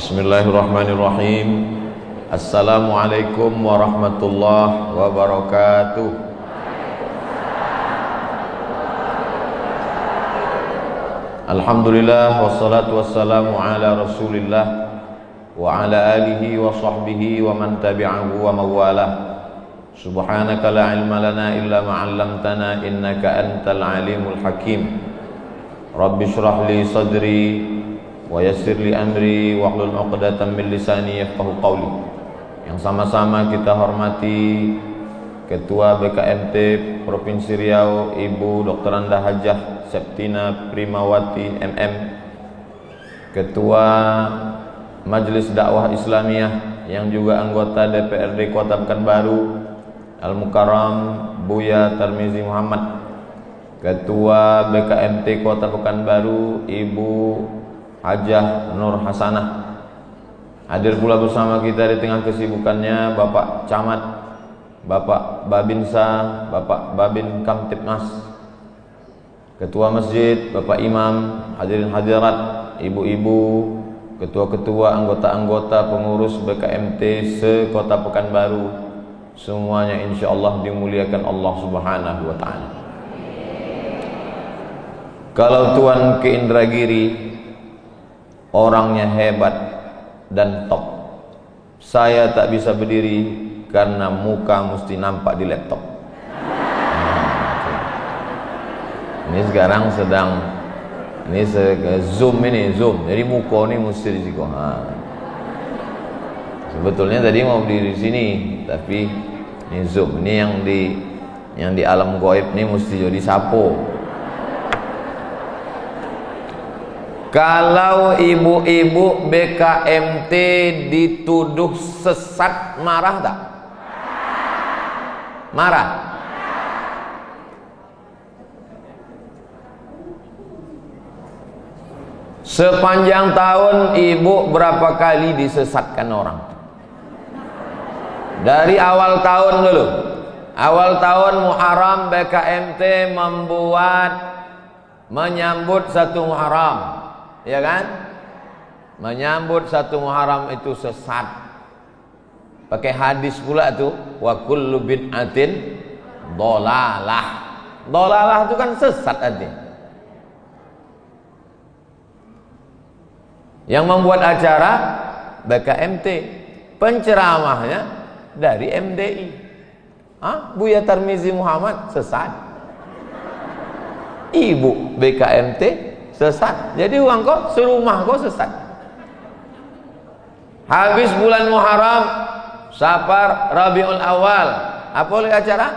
Bismillahirrahmanirrahim. Assalamualaikum warahmatullahi wabarakatuh. Alhamdulillah wassalatu wassalamu ala Rasulillah wa ala alihi wa sahbihi wa man tabi'ahu wa mawalah. Subhanaka la ilma lana illa ma 'allamtana innaka antal alimul hakim. Rabbi shrah li sadri wa yassir li amri wahlul 'uqdatam min lisani yafqahu qawli. Yang sama-sama kita hormati Ketua BKMT Provinsi Riau Ibu Dr. Anda Hajah Septina Primawati MM, Ketua Majelis Dakwah Islamiyah yang juga anggota DPRD Kota Pekanbaru Al-Mukarram Buya Tarmizi Muhammad, Ketua BKMT Kota Pekanbaru Ibu Hajah Nur Hasanah. Hadir pula bersama kita di tengah kesibukannya Bapak Camat, Bapak Babinsa, Bapak Babin Kamtipmas, Ketua Masjid, Bapak Imam, hadirin hadirat, ibu-ibu, ketua-ketua, anggota-anggota pengurus BKMT se-Kota Pekanbaru, semuanya insyaallah dimuliakan Allah Subhanahu wa taala. Kalau Tuan ke Indragiri orangnya hebat dan top, saya tak bisa berdiri karena muka mesti nampak di laptop. Ini sekarang sedang zoom, jadi muka ini mesti di situ. Sebetulnya tadi mau berdiri di sini, tapi ini zoom. Ini yang di alam gaib ini mesti jadi sapo. Kalau ibu-ibu BKMT dituduh sesat, marah tak? Marah. Sepanjang tahun ibu berapa kali disesatkan orang? Dari awal tahun dulu. Awal tahun Muharram BKMT menyambut satu Muharram. Ya kan? Menyambut satu Muharram itu sesat. Pakai hadis pula tuh, wa kullu bid'atin dhalalah. Dhalalah itu kan sesat artinya. Yang membuat acara BKMT, penceramahnya dari MDI. Buya Tarmizi Muhammad sesat. Ibu BKMT sesat. Jadi uang kok serumah kok sesat. Habis bulan Muharram, Safar, Rabiul Awal, apa oleh acara?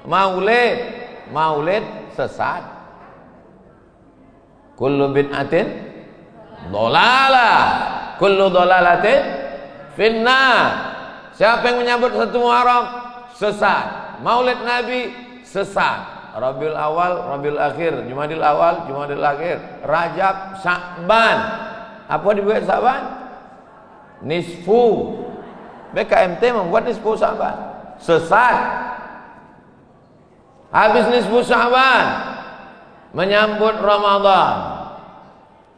Maulid sesat. Kullu bid'atin dhalalah, kullu dhalalatin finnar. Siapa yang menyambut satu Muharram sesat. Maulid Nabi sesat. Rabiul Awal, Rabiul Akhir, Jumadil Awal, Jumadil Akhir, Rajab, Sya'ban. Apa dibuat Sya'ban? Nisfu. BKMT membuat nisfu Sya'ban. Sesat. Habis nisfu Sya'ban, menyambut Ramadan,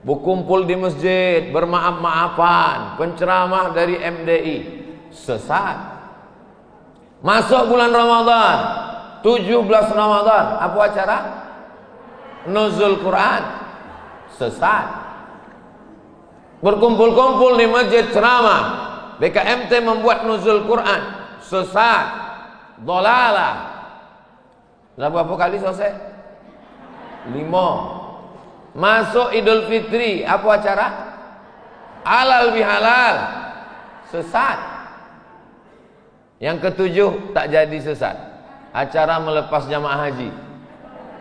berkumpul di masjid, bermaaf-maafan, penceramah dari MDI. Sesat. Masuk bulan Ramadan, 17 Ramadan, apa acara? Nuzul Quran. Sesat. Berkumpul-kumpul di masjid ceramah, BKMT membuat Nuzul Quran. Sesat. Dhalalah. Dah berapa kali selesai? 5. Masuk Idul Fitri, apa acara? Halal bihalal. Sesat. Yang ketujuh tak jadi sesat. Acara melepas jamaah haji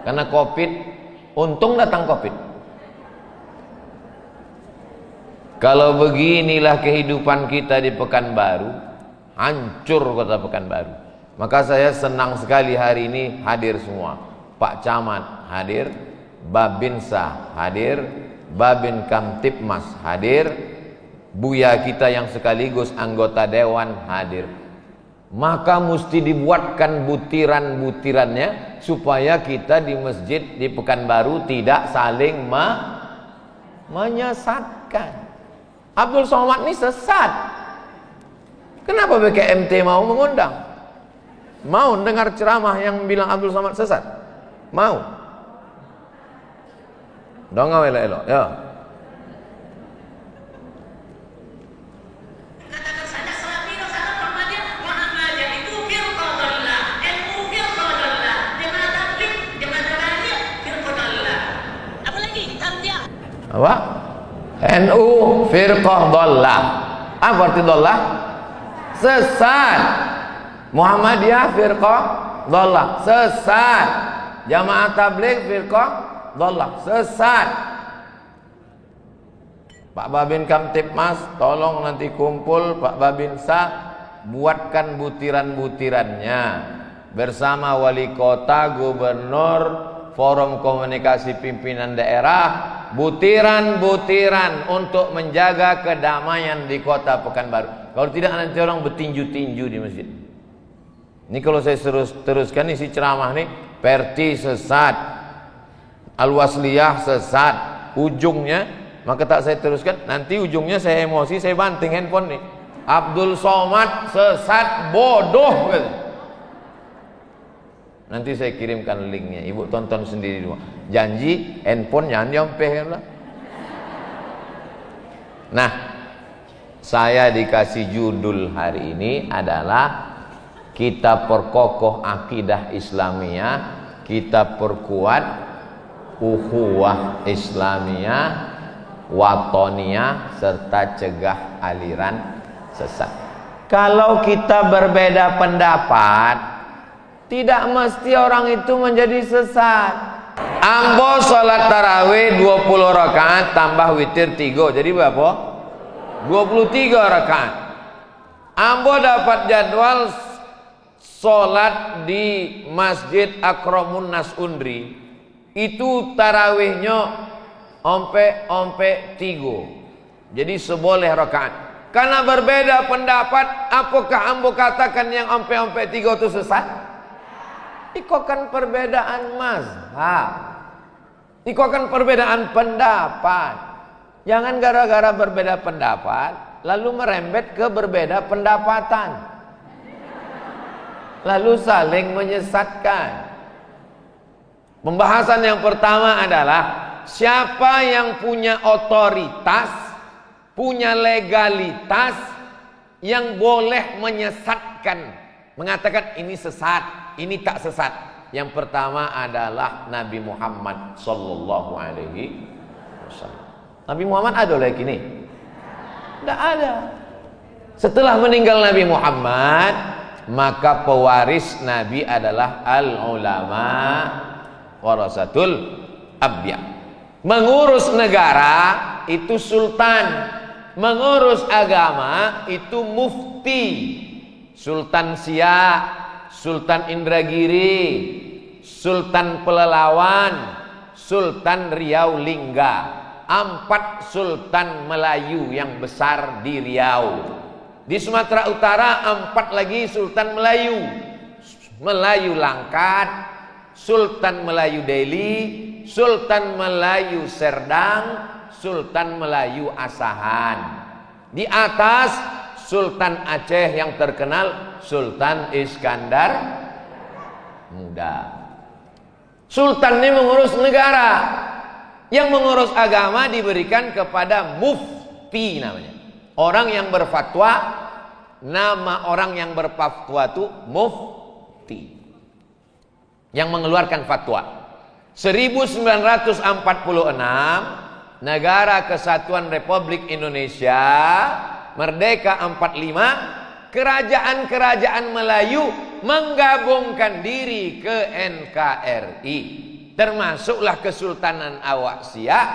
karena Covid. Untung datang Covid. Kalau beginilah kehidupan kita di Pekanbaru, hancur kota Pekanbaru. Maka saya senang sekali hari ini hadir semua. Pak Camat hadir, Babinsa hadir, Babin Kamtipmas hadir, Buya kita yang sekaligus anggota dewan hadir. Maka mesti dibuatkan butiran-butirannya supaya kita di masjid di Pekanbaru tidak saling menyesatkan. Abdul Somad ini sesat. Kenapa BKMT mau mengundang? Mau dengar ceramah yang bilang Abdul Somad sesat? Mau? Dong elok-elok ya. Apa? NU firqah dhallah. Apa arti dhallah? Sesat. Muhammadiyah firqah dhallah, sesat. Jamaah tabligh firqah dhallah, sesat. Pak Babin Kamtipmas, tolong nanti kumpul Pak Babinsa, buatkan butiran-butirannya bersama wali kota, gubernur, forum komunikasi pimpinan daerah, butiran-butiran untuk menjaga kedamaian di kota Pekanbaru. Kalau tidak nanti orang bertinju-tinju di masjid. Ini kalau saya teruskan isi ceramah nih, Perti sesat, Al-Wasliyah sesat, ujungnya, maka tak saya teruskan, nanti ujungnya saya emosi, saya banting handphone nih. Abdul Somad sesat, bodoh gitu. Nanti saya kirimkan linknya, ibu tonton sendiri dulu. Janji handphone jangan diompeh lah. Nah, saya dikasih judul hari ini adalah kita perkokoh akidah Islamiyah, kita perkuat ukhuwah Islamiyah, watoniyah, serta cegah aliran sesat. Kalau kita berbeda pendapat, tidak mesti orang itu menjadi sesat. Ambo sholat tarawih 20 rakaat tambah witir 3, jadi berapa? 23 rakaat. Ambo dapat jadwal sholat di Masjid Akramun Nas Undri, itu tarawihnya ompe 3, jadi seboleh rakaat. Karena berbeda pendapat, apakah ambo katakan yang ompe 3 itu sesat? Iko kan perbedaan mazhab, iko kan perbedaan pendapat. Jangan gara-gara berbeda pendapat lalu merembet ke berbeda pendapatan, lalu saling menyesatkan. Pembahasan yang pertama adalah siapa yang punya otoritas, punya legalitas yang boleh menyesatkan, mengatakan ini sesat, ini tak sesat. Yang pertama adalah Nabi Muhammad sallallahu alaihi wasallam. Nabi Muhammad ada lagi nih? Tidak ada. Setelah meninggal Nabi Muhammad, maka pewaris Nabi adalah al-ulama warasatul anbiya. Mengurus negara itu sultan, mengurus agama itu mufti. Sultan Siak, Sultan Indragiri, Sultan Pelalawan, Sultan Riau Lingga. 4 sultan Melayu yang besar di Riau. Di Sumatera Utara 4 lagi sultan Melayu. Melayu Langkat, Sultan Melayu Deli, Sultan Melayu Serdang, Sultan Melayu Asahan. Di atas Sultan Aceh yang terkenal Sultan Iskandar Muda. Sultan ini mengurus negara. Yang mengurus agama diberikan kepada mufti namanya. Orang yang berfatwa, nama orang yang berfatwa itu mufti. Yang mengeluarkan fatwa. 1946 Negara Kesatuan Republik Indonesia Merdeka 45, kerajaan-kerajaan Melayu menggabungkan diri ke NKRI, termasuklah Kesultanan Awak-Siak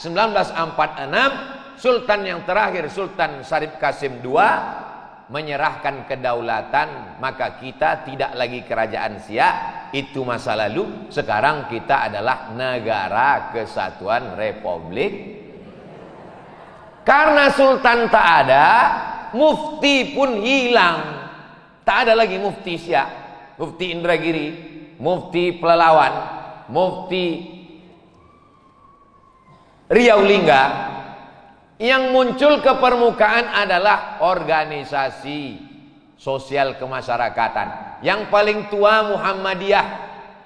1946. Sultan yang terakhir Sultan Syarif Qasim II menyerahkan kedaulatan, maka kita tidak lagi kerajaan Siak, itu masa lalu. Sekarang kita adalah Negara Kesatuan Republik. Karena sultan tak ada, mufti pun hilang. Tak ada lagi mufti Siak, mufti Indragiri, mufti Pelalawan, mufti Riau Lingga. Yang muncul ke permukaan adalah organisasi sosial kemasyarakatan. Yang paling tua Muhammadiyah,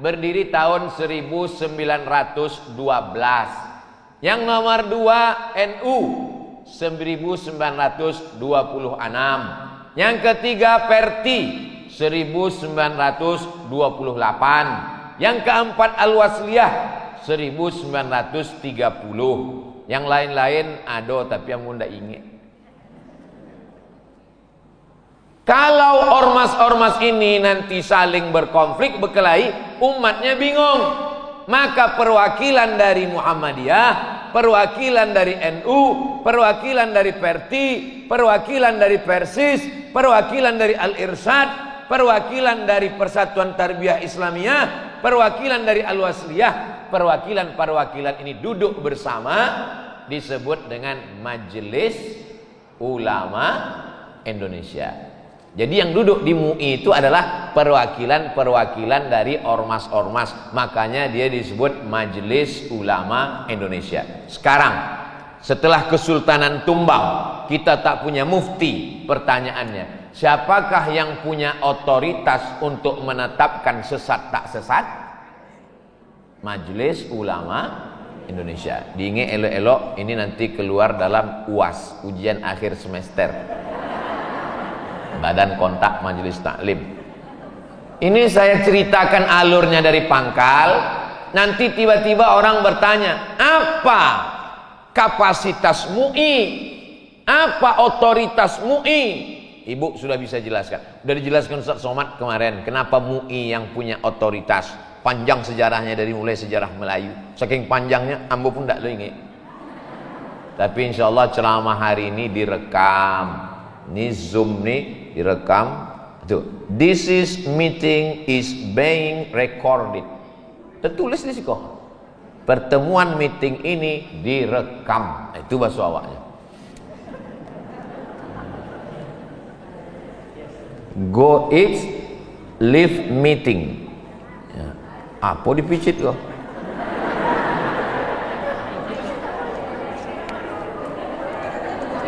berdiri tahun 1912. Yang nomor 2 NU 1926. Yang ketiga Perti 1928. Yang keempat Al-Wasliyah 1930. Yang lain-lain ada tapi yang muda ingat. Kalau ormas-ormas ini nanti saling berkonflik, berkelahi, umatnya bingung. Maka perwakilan dari Muhammadiyah, perwakilan dari NU, perwakilan dari Perti, perwakilan dari Persis, perwakilan dari Al-Irsyad, perwakilan dari Persatuan Tarbiyah Islamiyah, perwakilan dari Al-Wasliyah, perwakilan ini duduk bersama, disebut dengan Majelis Ulama Indonesia. Jadi yang duduk di MUI itu adalah perwakilan dari ormas-ormas. Makanya dia disebut Majelis Ulama Indonesia. Sekarang setelah Kesultanan tumbang, kita tak punya mufti. Pertanyaannya, siapakah yang punya otoritas untuk menetapkan sesat tak sesat? Majelis Ulama Indonesia. Diingat elok-elok, ini nanti keluar dalam UAS, ujian akhir semester. Badan Kontak Majelis Taklim. Ini saya ceritakan alurnya dari pangkal. Nanti tiba-tiba orang bertanya, apa kapasitas MUI? Apa otoritas MUI? Ibu sudah bisa jelaskan. Sudah dijelaskan Ustaz Somad kemarin. Kenapa MUI yang punya otoritas? Panjang sejarahnya dari mulai sejarah Melayu. Saking panjangnya, ambo pun tak lo ingat. Tapi insya Allah ceramah hari ini direkam. Ini Zoom nih direkam. Tuh, this is meeting is being recorded. Tertulis di situ. Pertemuan meeting ini direkam. Itu bahasa awaknya. Go eat, leave meeting. Ya. Apa dipicit kok?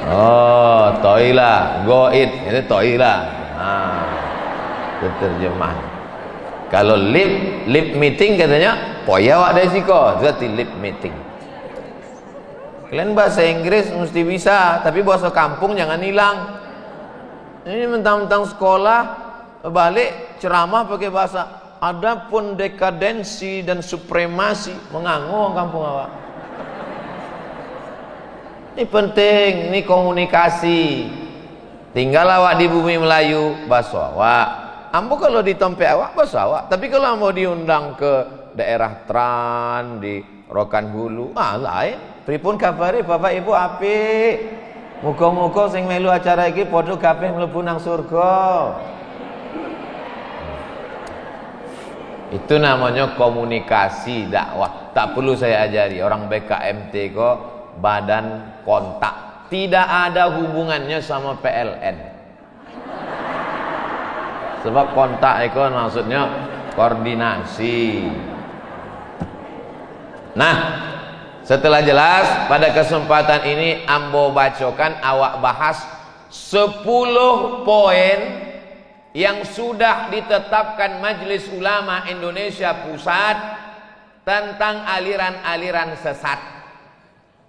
Oh, toilah, go eat, itu toilah. Itu terjemah. Kalau leave meeting katanya, poya wak dari siko, berarti leave meeting. Kalian bahasa Inggris mesti bisa, tapi bahasa kampung jangan hilang. Ini mentang-mentang sekolah balik ceramah pakai bahasa. Adapun dekadensi dan supremasi, mengangung kampung awak. Ini penting, ini komunikasi. Tinggal awak di bumi Melayu, bahasa awak. Ambo kalau di tempat awak, bahasa awak. Tapi kalau ambo diundang ke daerah Tran, di Rokan Hulu, lain. Pripun kabare Bapak Ibu apik. Muga-muga sing melu acara iki padha kabeh mlebu nang surga. Itu namanya komunikasi dakwah. Tak perlu saya ajari. Orang BKMT kok Badan Kontak, tidak ada hubungannya sama PLN. Sebab kontak itu maksudnya koordinasi. Nah, setelah jelas, pada kesempatan ini ambo bacokan, awak bahas 10 poin yang sudah ditetapkan Majelis Ulama Indonesia Pusat tentang aliran-aliran sesat.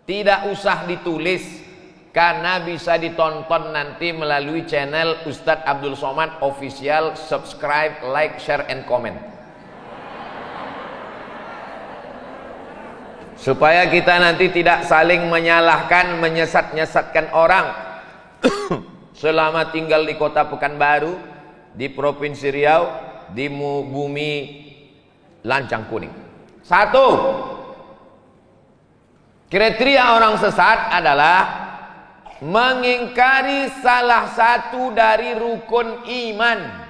Tidak usah ditulis, karena bisa ditonton nanti melalui channel Ustadz Abdul Somad Official. Subscribe, like, share, and comment. Supaya kita nanti tidak saling menyalahkan, menyesat-nyesatkan orang. Selama tinggal di kota Pekanbaru, di Provinsi Riau, di bumi Lancang Kuning. 1. Kriteria orang sesat adalah mengingkari salah satu dari rukun iman.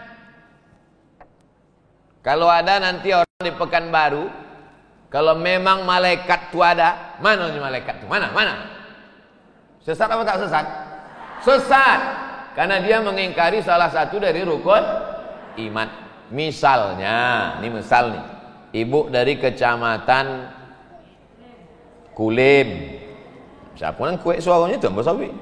Kalau ada nanti orang di Pekanbaru, kalau memang malaikat itu ada, mana nih malaikat itu? Mana? Sesat apa tak sesat? Sesat, karena dia mengingkari salah satu dari rukun iman. Misalnya, ini misal nih, ibu dari kecamatan Kulim, Siapa nang kuek suaranya tu Mbak Sawi?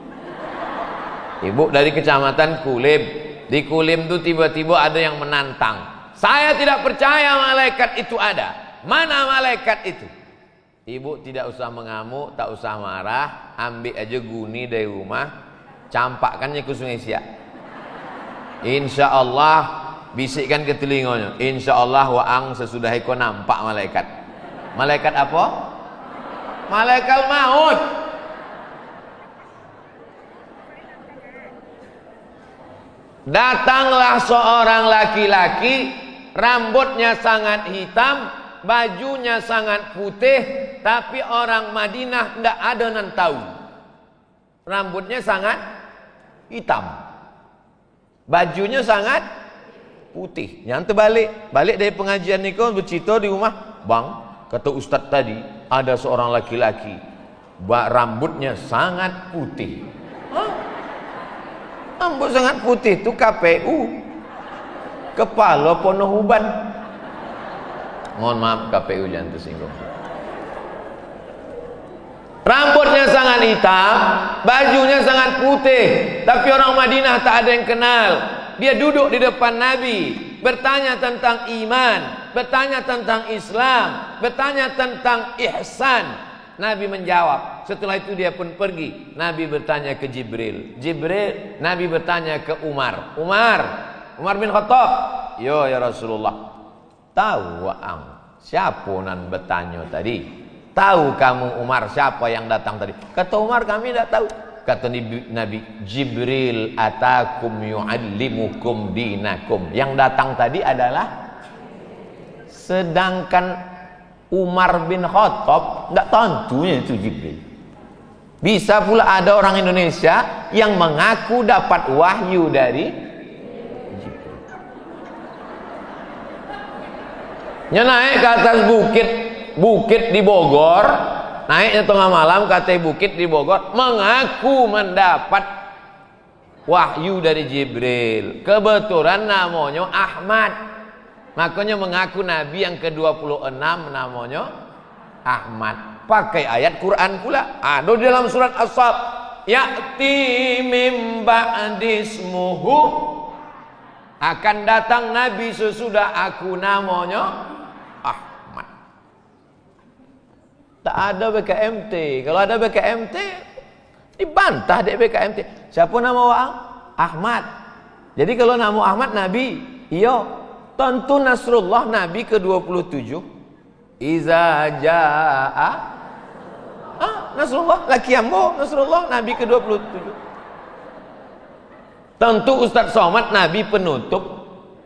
Ibu dari kecamatan Kulim. Di Kulim tu tiba-tiba ada yang menantang. Saya tidak percaya malaikat itu ada. Mana malaikat itu? Ibu tidak usah mengamuk, tak usah marah, ambil aja guni dari rumah, campakkannya ke Sungai Siak. Insya Allah, bisikkan ke telinganya. Insya Allah waang sesudah kau nampak malaikat. Malaikat apa? Malaikat maut. Datanglah seorang laki-laki, rambutnya sangat hitam, bajunya sangat putih, tapi orang Madinah tidak ada yang tahu. Rambutnya sangat hitam, bajunya sangat putih. Yang balik dari pengajian ni kau bercerita di rumah, bang, kata ustaz tadi ada seorang laki-laki, rambutnya sangat putih. Hah? Rambut sangat putih itu KPU, kepala Pono Uban. Mohon maaf KPU jangan tersinggung. Rambutnya sangat hitam, bajunya sangat putih, tapi orang Madinah tak ada yang kenal. Dia duduk di depan Nabi, bertanya tentang iman, bertanya tentang Islam, bertanya tentang ihsan. Nabi menjawab. Setelah itu dia pun pergi. Nabi bertanya ke Jibril. Nabi bertanya ke Umar bin Khattab. Yo ya Rasulullah, tahu waang siapa nan bertanya tadi? Tahu kamu Umar siapa yang datang tadi? Kata Umar, kami tidak tahu. Kata Nabi, Jibril atakum yu'allimukum dinakum. Yang datang tadi adalah, sedangkan Umar bin Khattab tidak tentunya itu Jibril. Bisa pula ada orang Indonesia yang mengaku dapat wahyu dari Jibril. Nya naik ke atas bukit di Bogor, naiknya tengah malam ke atas bukit di Bogor, mengaku mendapat wahyu dari Jibril. Kebetulan namanya Ahmad. Makanya mengaku Nabi yang ke-26 namanya Ahmad. Pakai ayat Quran pula. Ada di dalam surat As-Saff. Ya'ti mim ba'dismuhu. Akan datang Nabi sesudah aku namanya Ahmad. Tak ada BKMT. Kalau ada BKMT, dibantah dek BKMT. Siapa nama waang? Ahmad. Jadi kalau nama Ahmad Nabi, iya. Tentu Nasrullah Nabi ke-27. Iza jaa Nasrullah laki ambo Nasrullah Nabi ke-27. Tentu Ustaz Somad Nabi penutup.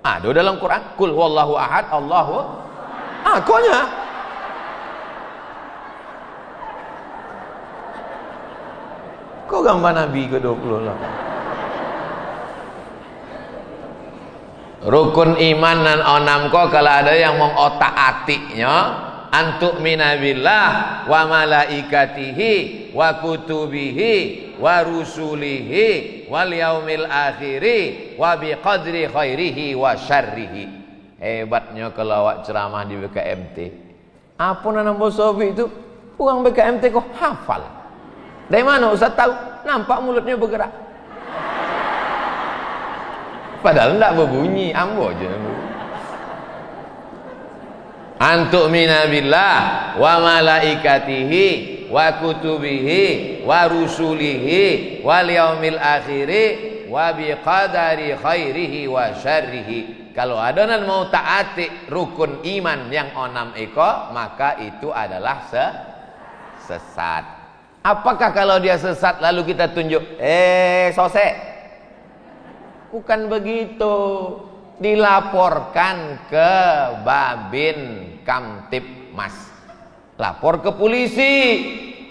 Ada dalam Quran. Kul huwallahu ahad Allahu. Konya. Kok gambar Nabi ke-28? Rukun iman dan onam ko kalau ada yang mengotak-atiknya, antuk minabillah wa malaikatihi wa kutubihi wa rusulihi wal yaumil akhiri wa biqadri khairihi wa syarrihi. Hebatnya kalau awak ceramah di BKMT. Apa nama Bosofi itu? Uang BKMT kok hafal. Dari mana Ustaz tahu? Nampak mulutnya bergerak. Padahal tidak berbunyi, ambo aja. Antuk minabillah wa malaikatihi wa kutubihi wa rusulihi wal yaumil akhiri wa biqadari khairihi wa syarrihi. Kalau ada yang mau taati rukun iman yang onam eko, maka itu adalah sesat. Apakah kalau dia sesat lalu kita tunjuk, sosek? Bukan begitu. Dilaporkan ke Babin Kamtibmas. Lapor ke polisi.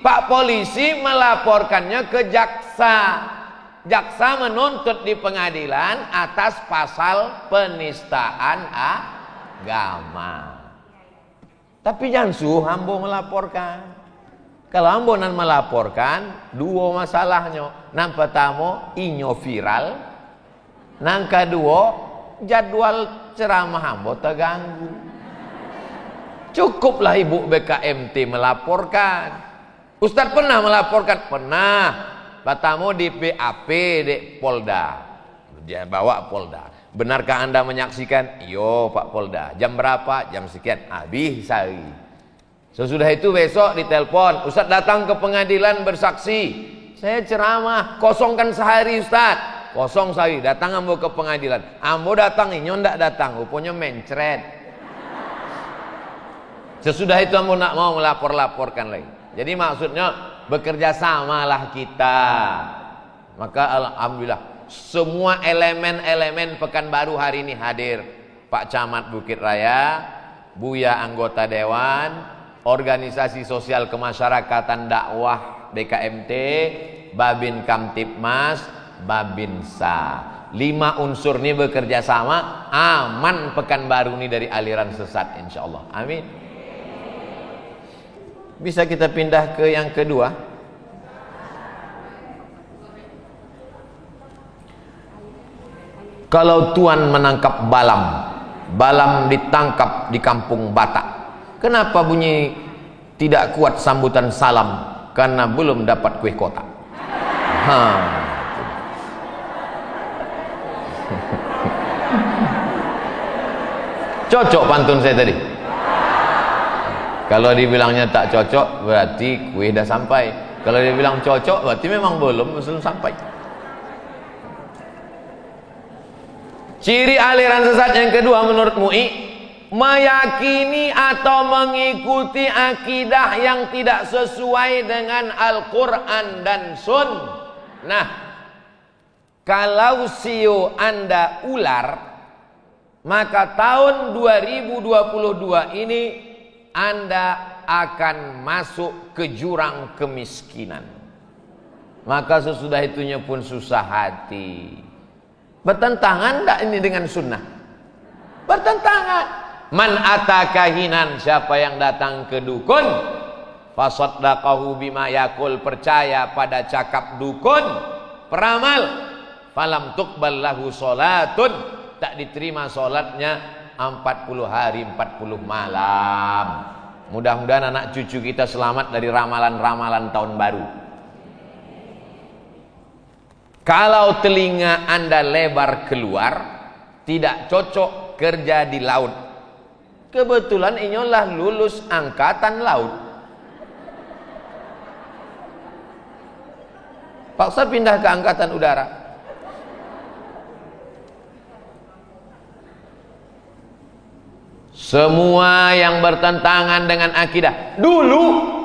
Pak polisi melaporkannya ke jaksa. Jaksa menuntut di pengadilan atas pasal penistaan agama. Tapi jangan hambo melaporkan. Kalau hambo nan melaporkan, dua masalahnya. Yang pertama, inyo viral. Nang kedua, jadwal ceramah hambo terganggu. Cukuplah ibu BKMT melaporkan. Ustadz pernah melaporkan, pernah. Batamu di PAP di Polda. Dia bawa Polda. Benarkah Anda menyaksikan? Yo Pak Polda. Jam berapa? Jam sekian. Habis sehari. Sesudah itu besok ditelepon, Ustadz datang ke pengadilan bersaksi. Saya ceramah, kosongkan sehari Ustadz. Kosong sehari, datang ambo ke pengadilan. Ambo datang, inyo ndak datang, rupanya mencret. Sesudah itu ambo nak mau melapor-laporkan lagi. Jadi maksudnya bekerja samalah kita. Maka alhamdulillah semua elemen-elemen Pekanbaru hari ini hadir. Pak Camat Bukit Raya, Buya anggota dewan, organisasi sosial kemasyarakatan dakwah DKMT, Babin Kamtipmas, Babinsa. 5 unsur ini bekerja sama, aman Pekanbaru ini dari aliran sesat insyaallah. Amin. Bisa kita pindah ke yang kedua. Kalau Tuan menangkap balam, balam ditangkap di kampung Batak. Kenapa bunyi tidak kuat sambutan salam? Karena belum dapat kue kotak. Cocok pantun saya tadi. Kalau dibilangnya tak cocok, berarti kue dah sampai. Kalau dia bilang cocok, berarti memang belum sampai. Ciri aliran sesat yang kedua menurut MUI, meyakini atau mengikuti akidah yang tidak sesuai dengan Al-Quran dan Sunnah. Kalau sio Anda ular, maka tahun 2022 ini Anda akan masuk ke jurang kemiskinan. Maka sesudah itunya pun susah hati. Bertentangan tak ini dengan sunnah? Bertentangan. Man atakahinan, siapa yang datang ke dukun, fasaddaqahu bima yaqul, percaya pada cakap dukun, peramal, falam tuqbal lahu salatun, tak diterima salatnya 40 hari 40 malam. Mudah-mudahan anak cucu kita selamat dari ramalan-ramalan tahun baru. Kalau telinga Anda lebar keluar, tidak cocok kerja di laut. Kebetulan inyolah lulus angkatan laut. Paksa pindah ke angkatan udara. Semua yang bertentangan dengan akidah. Dulu,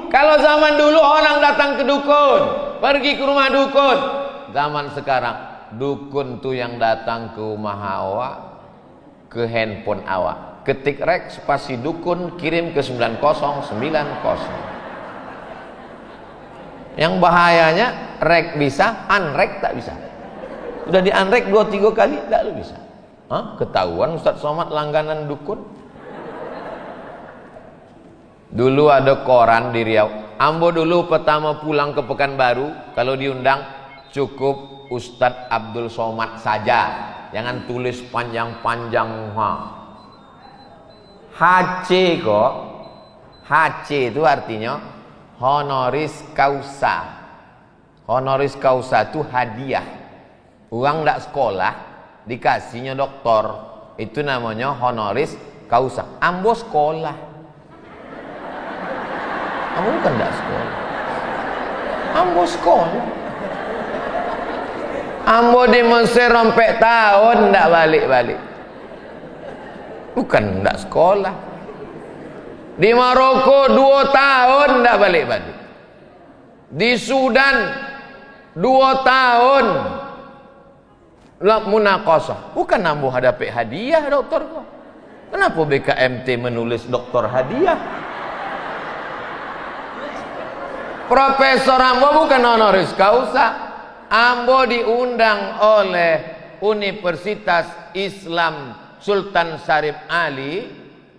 kalau zaman dulu orang datang ke dukun, pergi ke rumah dukun. Zaman sekarang, dukun tuh yang datang ke rumah awak, ke handphone awak. Ketik rek spasi dukun, kirim ke 9090. Yang bahayanya, rek bisa, unrek tak bisa. Sudah di unrek 2-3 kali, tak lu bisa. Ketahuan Ustaz Somad langganan dukun. Dulu ada koran di Riau. Ambo dulu pertama pulang ke Pekanbaru, kalau diundang cukup Ustadz Abdul Somad saja, jangan tulis panjang-panjang. HC kok. HC itu artinya honoris causa. Honoris causa itu hadiah. Uang ndak sekolah dikasihnya doktor, itu namanya honoris causa. Ambo sekolah. Ambo bukan ndak sekolah. Ambo sekolah. Ambo di Mesir sampai tahun ndak balik-balik. Bukan ndak sekolah. Di Maroko 2 tahun ndak balik-balik. Di Sudan 2 tahun munaqashah. Bukan ambo hadapi hadiah dokter kok. Kenapa BKMT menulis doktor hadiah? Profesor ambo bukan honoris causa. Ambo diundang oleh Universitas Islam Sultan Syarif Ali,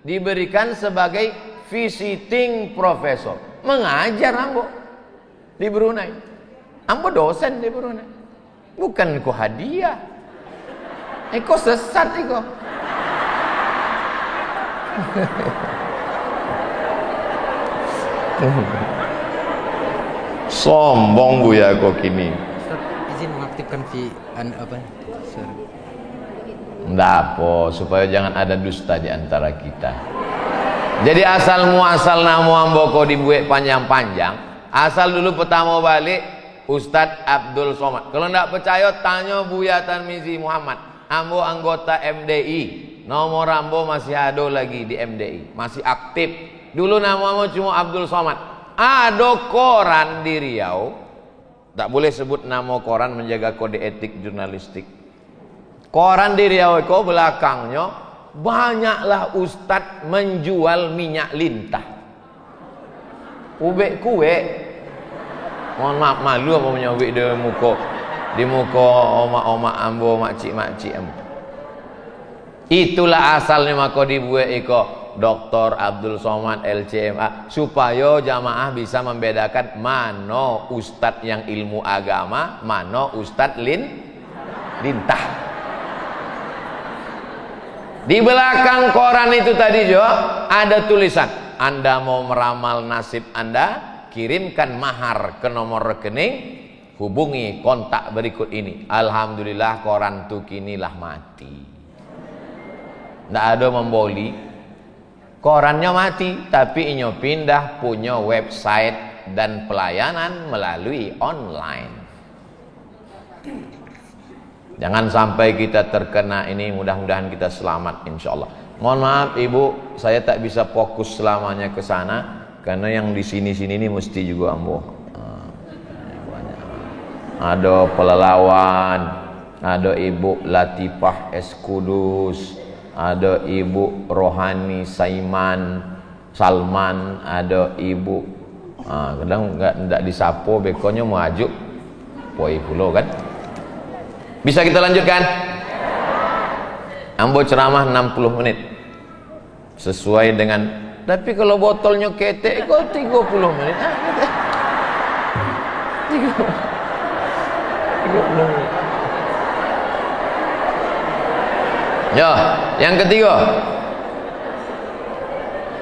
diberikan sebagai visiting professor. Mengajar ambo di Brunei. Ambo dosen di Brunei. Bukan ku hadiah. Eko sesat eko. Sombong Buya kok kini. Ustaz, izin mengaktifkan apa? Sorry. Nggak apa, supaya jangan ada dusta di antara kita. Jadi asal muasal namo ambo ko dibuat panjang-panjang. Asal dulu pertama balik Ustadz Abdul Somad. Kalau nggak percaya tanya Buya Tarmizi Muhammad. Ambo anggota MDI. Nomor ambo masih ada lagi di MDI, masih aktif. Dulu nama ambo cuma Abdul Somad. Ada koran di Riau. Tak boleh sebut nama koran, menjaga kode etik jurnalistik. Koran di Riau itu belakangnya banyaklah ustadz menjual minyak lintah. Ubek kue. Mohon maaf, malu apa punya ubek di muka oma-oma ambo, makcik-makcik ambo. Itulah asalnya maka dibuat iko Dr. Abdul Somad LCMA, supaya jamaah bisa membedakan mana ustadz yang ilmu agama, mana ustadz lintah. Di belakang koran itu tadi Jo, ada tulisan, Anda mau meramal nasib Anda, kirimkan mahar ke nomor rekening, hubungi kontak berikut ini. Alhamdulillah koran tu kinilah mati. Nggak ada memboli, korannya mati, tapi inyo pindah punya website dan pelayanan melalui online. Jangan sampai kita terkena ini, mudah-mudahan kita selamat insyaallah. Mohon maaf Ibu, saya tak bisa fokus selamanya ke sana karena yang di sini-sini ini mesti juga ambo. Ada pelelawan, ada Ibu Latifah S Kudus, ada Ibu Rohani Salman, ada Ibu kadang enggak disapo bekonya mau ajuk poi pulau kan. Bisa kita lanjutkan? Ambo ceramah 60 menit sesuai dengan, tapi kalau botolnya ketek kok 30 menit. 30 menit. Ya, yang ketiga,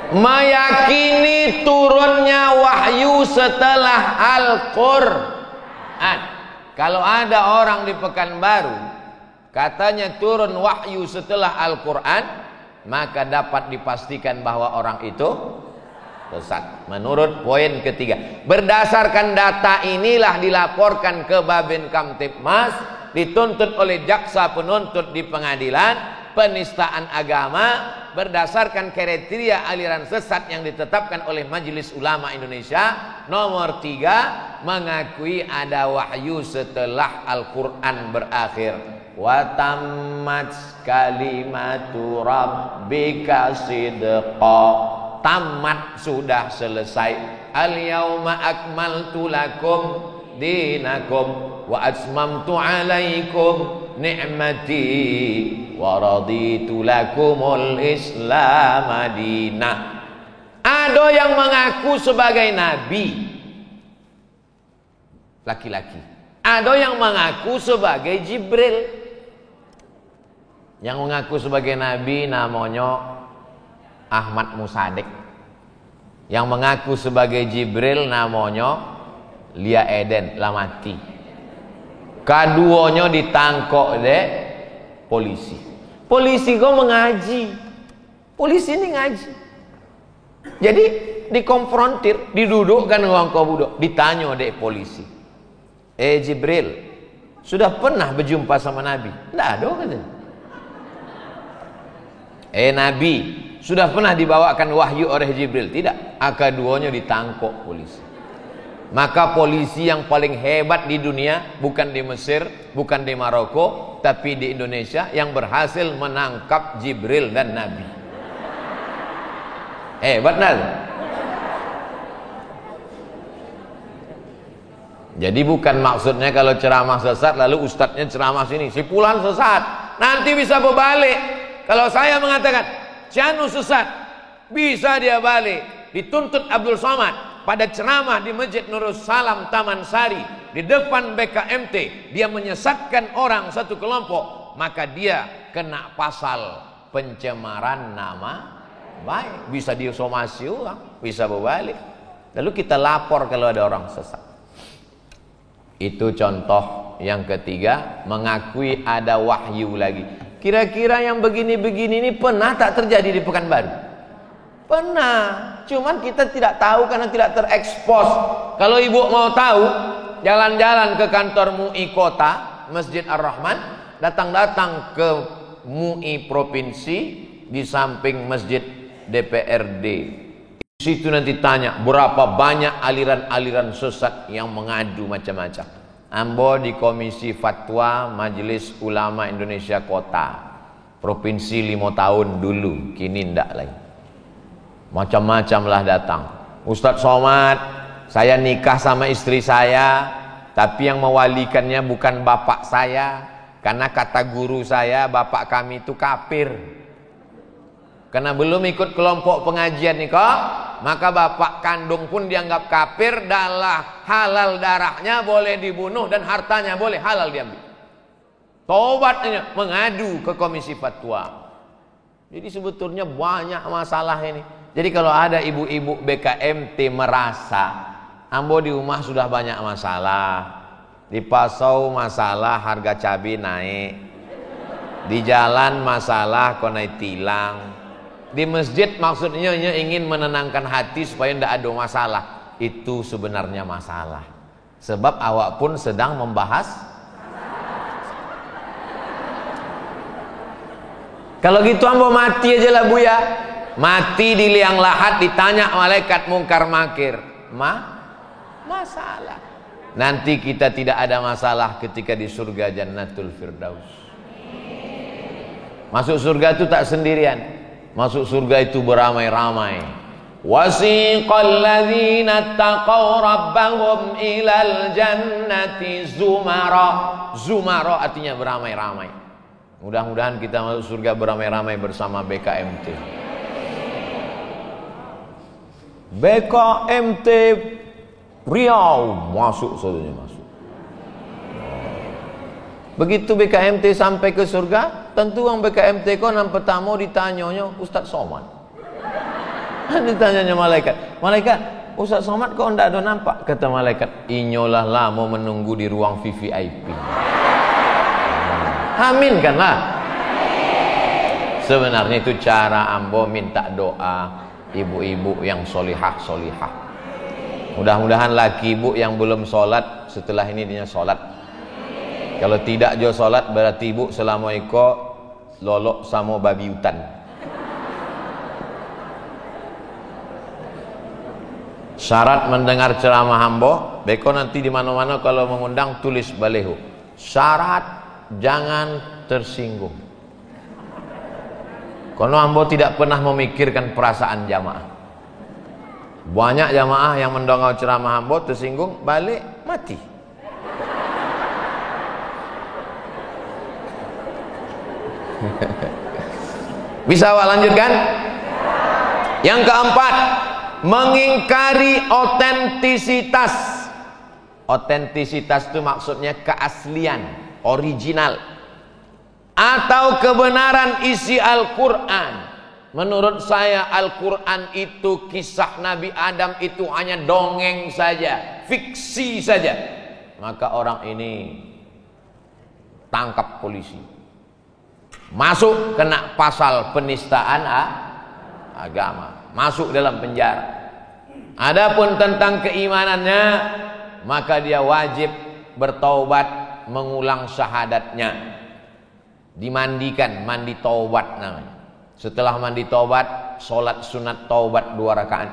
meyakini turunnya wahyu setelah Al-Quran. Kalau ada orang di Pekanbaru katanya turun wahyu setelah Al-Quran, maka dapat dipastikan bahwa orang itu sesat. Menurut poin ketiga, berdasarkan data inilah dilaporkan ke Babin Kamtibmas, dituntut oleh jaksa penuntut di pengadilan, penistaan agama berdasarkan kriteria aliran sesat yang ditetapkan oleh Majelis Ulama Indonesia. Nomor 3, mengakui ada wahyu setelah Al-Quran berakhir. Wa tammat kalimatu rabbika sidqa, tamat, sudah selesai. Al yauma akmaltu lakum dinakum wa atmamtu alaikum ni'mati wa raditu lakumul Islam madinah. Ada yang mengaku sebagai nabi laki-laki, ada yang mengaku sebagai Jibril. Yang mengaku sebagai nabi namanya Ahmad Musadek. Yang mengaku sebagai Jibril namanya Lia Eden Lamati. Keduanya ditangkap oleh polisi. Polisi kok mengaji. Polisi ini ngaji. Jadi dikonfrontir, didudukkan orang kau budok, ditanya oleh polisi. Jibril, sudah pernah berjumpa sama Nabi? Tidak ada katanya. Nabi, sudah pernah dibawakan wahyu oleh Jibril? Tidak. Keduanya ditangkap polisi. Maka polisi yang paling hebat di dunia bukan di Mesir, bukan di Maroko, tapi di Indonesia yang berhasil menangkap Jibril dan Nabi. Hebat nal. Jadi bukan maksudnya kalau ceramah sesat lalu ustadznya ceramah sini, si fulan sesat, nanti bisa berbalik. Kalau saya mengatakan Cianu sesat, bisa dia balik. Dituntut Abdul Somad pada ceramah di Masjid Nurul Salam Taman Sari di depan BKMT, dia menyesatkan orang satu kelompok, maka dia kena pasal pencemaran nama baik, bisa disomasi uang, bisa berbalik. Lalu kita lapor kalau ada orang sesat. Itu contoh yang ketiga, mengakui ada wahyu lagi. Kira-kira yang begini-begini ini pernah tak terjadi di Pekanbaru? Pernah, cuman kita tidak tahu karena tidak terekspos. Kalau ibu mau tahu, jalan-jalan ke kantor MUI kota, Masjid Ar-Rahman, datang-datang ke MUI provinsi, di samping masjid DPRD. Di situ nanti tanya berapa banyak aliran-aliran sesat yang mengadu macam-macam. Ambo di Komisi Fatwa Majelis Ulama Indonesia Kota, provinsi 5 tahun dulu, kini ndak lagi. Macam-macam lah datang. Ustadz Somad, saya nikah sama istri saya, tapi yang mewalikannya bukan bapak saya, karena kata guru saya, bapak kami itu kafir. Karena belum ikut kelompok pengajian nih kok, maka bapak kandung pun dianggap kafir, halal darahnya boleh dibunuh dan hartanya boleh halal diambil. Tobatnya mengadu ke Komisi Fatwa. Jadi sebetulnya banyak masalah ini. Jadi kalau ada ibu-ibu BKMT merasa ambo di rumah sudah banyak masalah, di Pasau masalah harga cabai naik, di jalan masalah kok naik tilang, di masjid maksudnya ingin menenangkan hati supaya tidak ada masalah, itu sebenarnya masalah. Sebab awak pun sedang membahas. Kalau gitu ambo mati aja lah bu ya. Mati di liang lahat, ditanya malaikat mungkar makir. Masalah. Nanti kita tidak ada masalah ketika di surga Jannatul Firdaus. Masuk surga itu tak sendirian. Masuk surga itu beramai-ramai. Wasiqal ladzina taqaw rabbahum ilal jannati zumara. Zumara artinya beramai-ramai. Mudah-mudahan kita masuk surga beramai-ramai bersama BKMT. BKMT Riau masuk saudanya masuk. Begitu BKMT sampai ke surga, tentu orang BKMT kau nampak tamu ditanyanya Ustadz Somad. Ditanyanya malaikat, Ustadz Somad kok tidak ada nampak? Kata malaikat, inyolah lama menunggu di ruang VVIP. Amin kan lah. Sebenarnya itu cara ambo minta doa ibu-ibu yang solihah. Mudah-mudahan laki ibu yang belum sholat setelah ini dia sholat. Kalau tidak jo sholat berarti ibu selama iko lolok sama babi hutan. Syarat mendengar ceramah ambo, beko nanti di mana-mana kalau mengundang tulis baleho. Syarat jangan tersinggung. Karena ambo tidak pernah memikirkan perasaan jamaah. Banyak jamaah yang mendongau ceramah ambo tersinggung, balik mati. Bisa awak lanjutkan? Yang keempat, mengingkari otentisitas. Otentisitas itu maksudnya keaslian, original, atau kebenaran isi Al-Quran. Menurut saya Al-Quran itu kisah Nabi Adam itu hanya dongeng saja, fiksi saja. Maka orang ini tangkap polisi, masuk kena pasal penistaan agama, masuk dalam penjara. Adapun tentang keimanannya, maka dia wajib bertaubat, mengulang syahadatnya, dimandikan, mandi taubat namanya. Setelah mandi taubat, sholat sunat taubat 2 rakaat.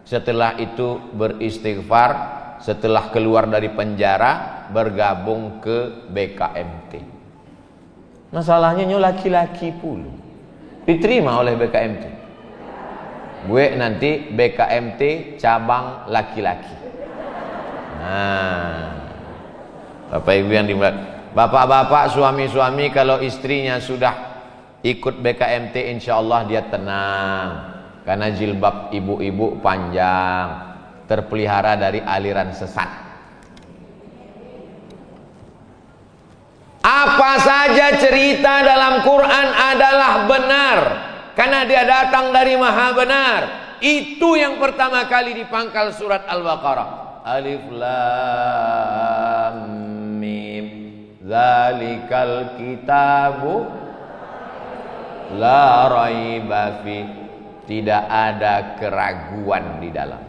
Setelah itu beristighfar. Setelah keluar dari penjara, bergabung ke BKMT. Masalahnya nyo laki-laki pula diterima oleh BKMT. Gue nanti BKMT cabang laki-laki. Nah, Bapak Ibu yang dimuliakan, bapak-bapak, suami-suami, kalau istrinya sudah ikut BKMT, insya Allah dia tenang, karena jilbab ibu-ibu panjang, terpelihara dari aliran sesat. Apa saja cerita dalam Quran adalah benar, karena dia datang dari Maha Benar. Itu yang pertama kali di pangkal surat Al-Baqarah. Alif Lam lam mim. Zalikal kitabu la raiba fi. Tidak ada keraguan di dalam.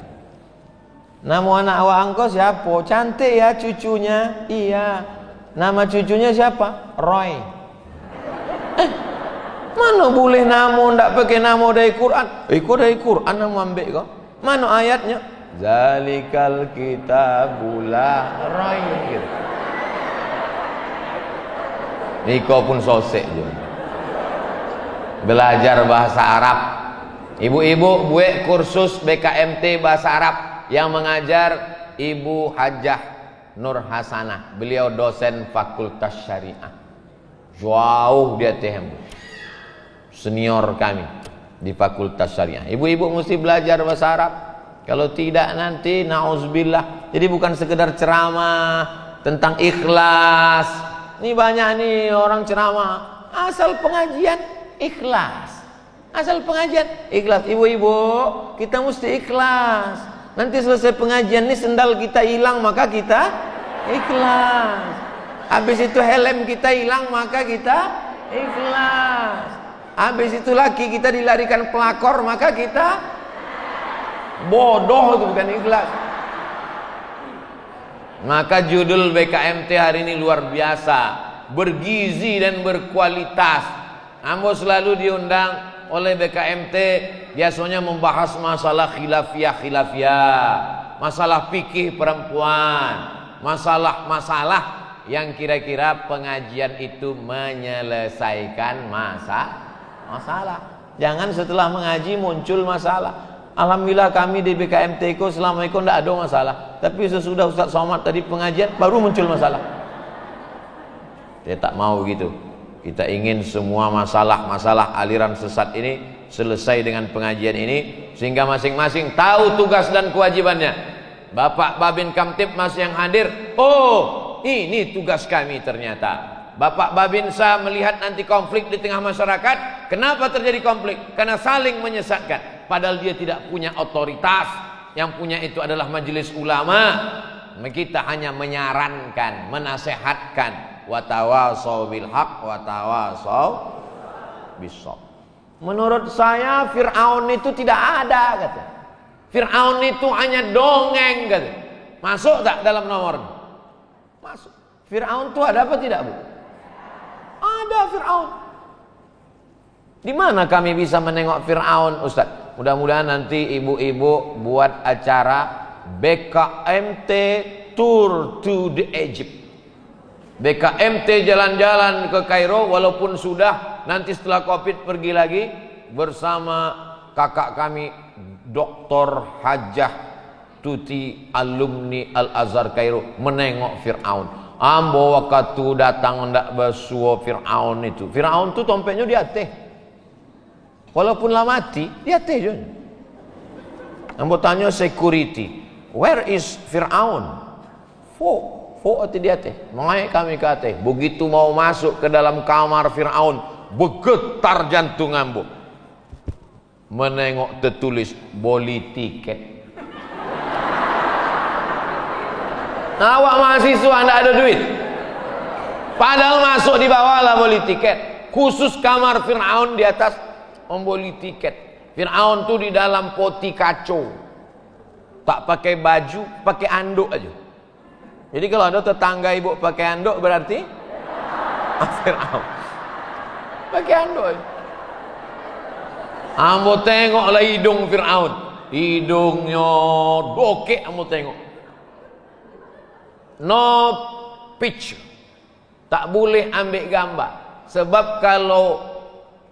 Nama anak awak engkau siapa? Cantik ya cucunya. Iya. Nama cucunya siapa? Roy. Mana boleh nama ndak pakai nama dari Quran? Kau dari Quran nama ambil kau. Mana ayatnya? Zalikal kitabu la raiba. Ni kau pun sosek je. Belajar bahasa Arab. Ibu-ibu buat kursus BKMT bahasa Arab yang mengajar Ibu Hajah Nur Hasanah. Beliau dosen Fakultas Syariah. Jauh dia senior kami di Fakultas Syariah. Ibu-ibu mesti belajar bahasa Arab. Kalau tidak nanti nauzubillah. Jadi bukan sekedar ceramah tentang ikhlas. Ini banyak nih orang ceramah asal pengajian ikhlas. Asal pengajian ikhlas. Ibu-ibu, kita mesti ikhlas. Nanti selesai pengajian ini sendal kita hilang maka kita ikhlas. Habis itu helm kita hilang maka kita ikhlas. Habis itu lagi kita dilarikan pelakor maka kita bodoh, itu bukan ikhlas. Maka judul BKMT hari ini luar biasa, bergizi dan berkualitas. Ambo selalu diundang oleh BKMT, biasanya membahas masalah khilafiyah, masalah fikih perempuan, masalah-masalah yang kira-kira pengajian itu menyelesaikan masalah. Jangan setelah mengaji muncul masalah. Alhamdulillah kami di BKMT ko selama itu tidak ada masalah. Tapi sesudah Ustaz Somad tadi pengajian baru muncul masalah. Dia tak mau gitu. Kita ingin semua masalah-masalah aliran sesat ini selesai dengan pengajian ini, sehingga masing-masing tahu tugas dan kewajibannya. Bapak Babin Kamtib masih yang hadir. Oh, ini tugas kami ternyata. Bapak Babinsa melihat nanti konflik di tengah masyarakat. Kenapa terjadi konflik? Karena saling menyesatkan. Padahal dia tidak punya otoritas. Yang punya itu adalah majelis ulama. Kita hanya menyarankan, menasehatkan. Watawasau bil haq, watawasau bisawab. Menurut saya Fir'aun itu tidak ada, kata. Fir'aun itu hanya dongeng, kata. Masuk tak dalam nomor? Masuk. Fir'aun itu ada apa tidak, Bu? Ada Fir'aun. Di mana kami bisa menengok Fir'aun, Ustaz? Mudah-mudahan nanti ibu-ibu buat acara BKMT Tour to the Egypt. BKMT jalan-jalan ke Kairo, walaupun sudah nanti setelah Covid pergi lagi bersama kakak kami Dr. Hajah Tuti alumni Al-Azhar Kairo menengok Fir'aun. Ambo waktu datang ndak bersuo Fir'aun itu. Fir'aun itu tompeknya di atas. Walaupun lah mati, di atas je. Ambo tanya security, where is Fir'aun? Atau di atas. Naik kami ke atas. Begitu mau masuk ke dalam kamar Fir'aun, bergetar jantung ambo. Menengok tertulis beli tiket. Nah, awak mahasiswa anda ada duit. Padahal masuk di bawah lah beli tiket. Khusus kamar Fir'aun di atas membeli tiket. Fir'aun tuh di dalam poti kacau. Tak pakai baju, pakai anduk aja. Jadi kalau ada tetangga ibu pakai anduk berarti Fir'aun. Pakai anduk aja. Ambo tengoklah hidung Fir'aun. Hidungnya dokek ambo tengok. No picture. Tak boleh ambil gambar. Sebab kalau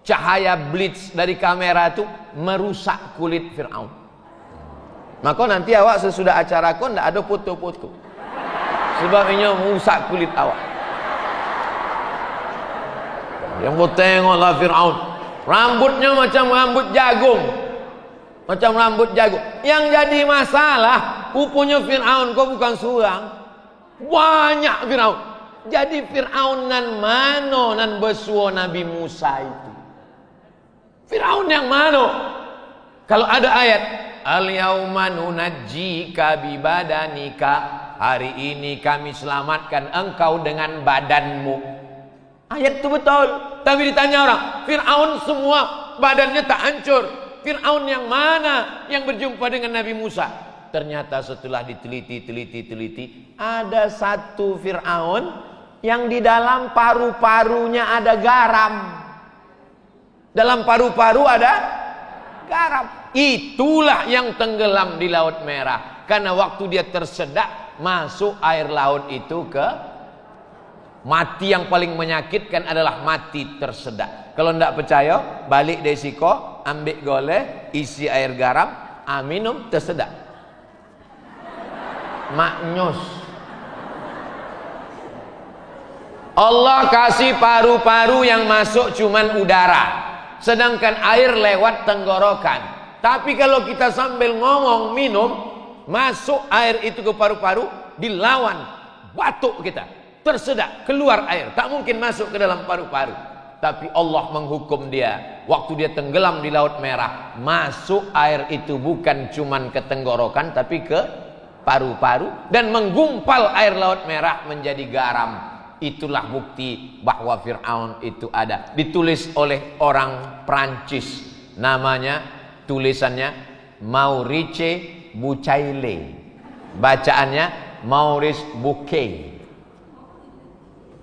cahaya blitz dari kamera itu merusak kulit Fir'aun. Maka nanti awak sesudah acara kon tidak ada foto-foto. Sebab ini merusak kulit awak. Yang kau tengoklah Fir'aun. Rambutnya macam rambut jagung. Macam rambut jagung. Yang jadi masalah, pupunya Fir'aun kau bukan seorang. Banyak Fir'aun. Jadi Fir'aun nan mano nan besuo Nabi Musa itu. Fir'aun yang mana? Kalau ada ayat al-yauma nunajjika bibadanika hari ini kami selamatkan engkau dengan badanmu. Ayat itu betul. Tapi ditanya orang, Fir'aun semua badannya tak hancur. Fir'aun yang mana yang berjumpa dengan Nabi Musa? Ternyata setelah diteliti, ada satu Fir'aun yang di dalam paru-parunya ada garam. Dalam paru-paru ada garam. Itulah yang tenggelam di Laut Merah. Karena waktu dia tersedak, masuk air laut itu ke mati. Yang paling menyakitkan adalah mati tersedak. Kalau tidak percaya, balik dari siko, ambil goleh, isi air garam, minum, tersedak. Maknyus. Allah kasih paru-paru yang masuk cuman udara, sedangkan air lewat tenggorokan. Tapi kalau kita sambil ngomong minum, masuk air itu ke paru-paru, dilawan batuk kita, tersedak, keluar air, tak mungkin masuk ke dalam paru-paru. Tapi Allah menghukum dia. Waktu dia tenggelam di Laut Merah, masuk air itu bukan cuman ke tenggorokan, tapi ke paru-paru, dan menggumpal air Laut Merah menjadi garam. Itulah bukti bahwa Fir'aun itu ada. Ditulis oleh orang Prancis, namanya, tulisannya Maurice Bucaille, bacaannya Maurice Bucaille.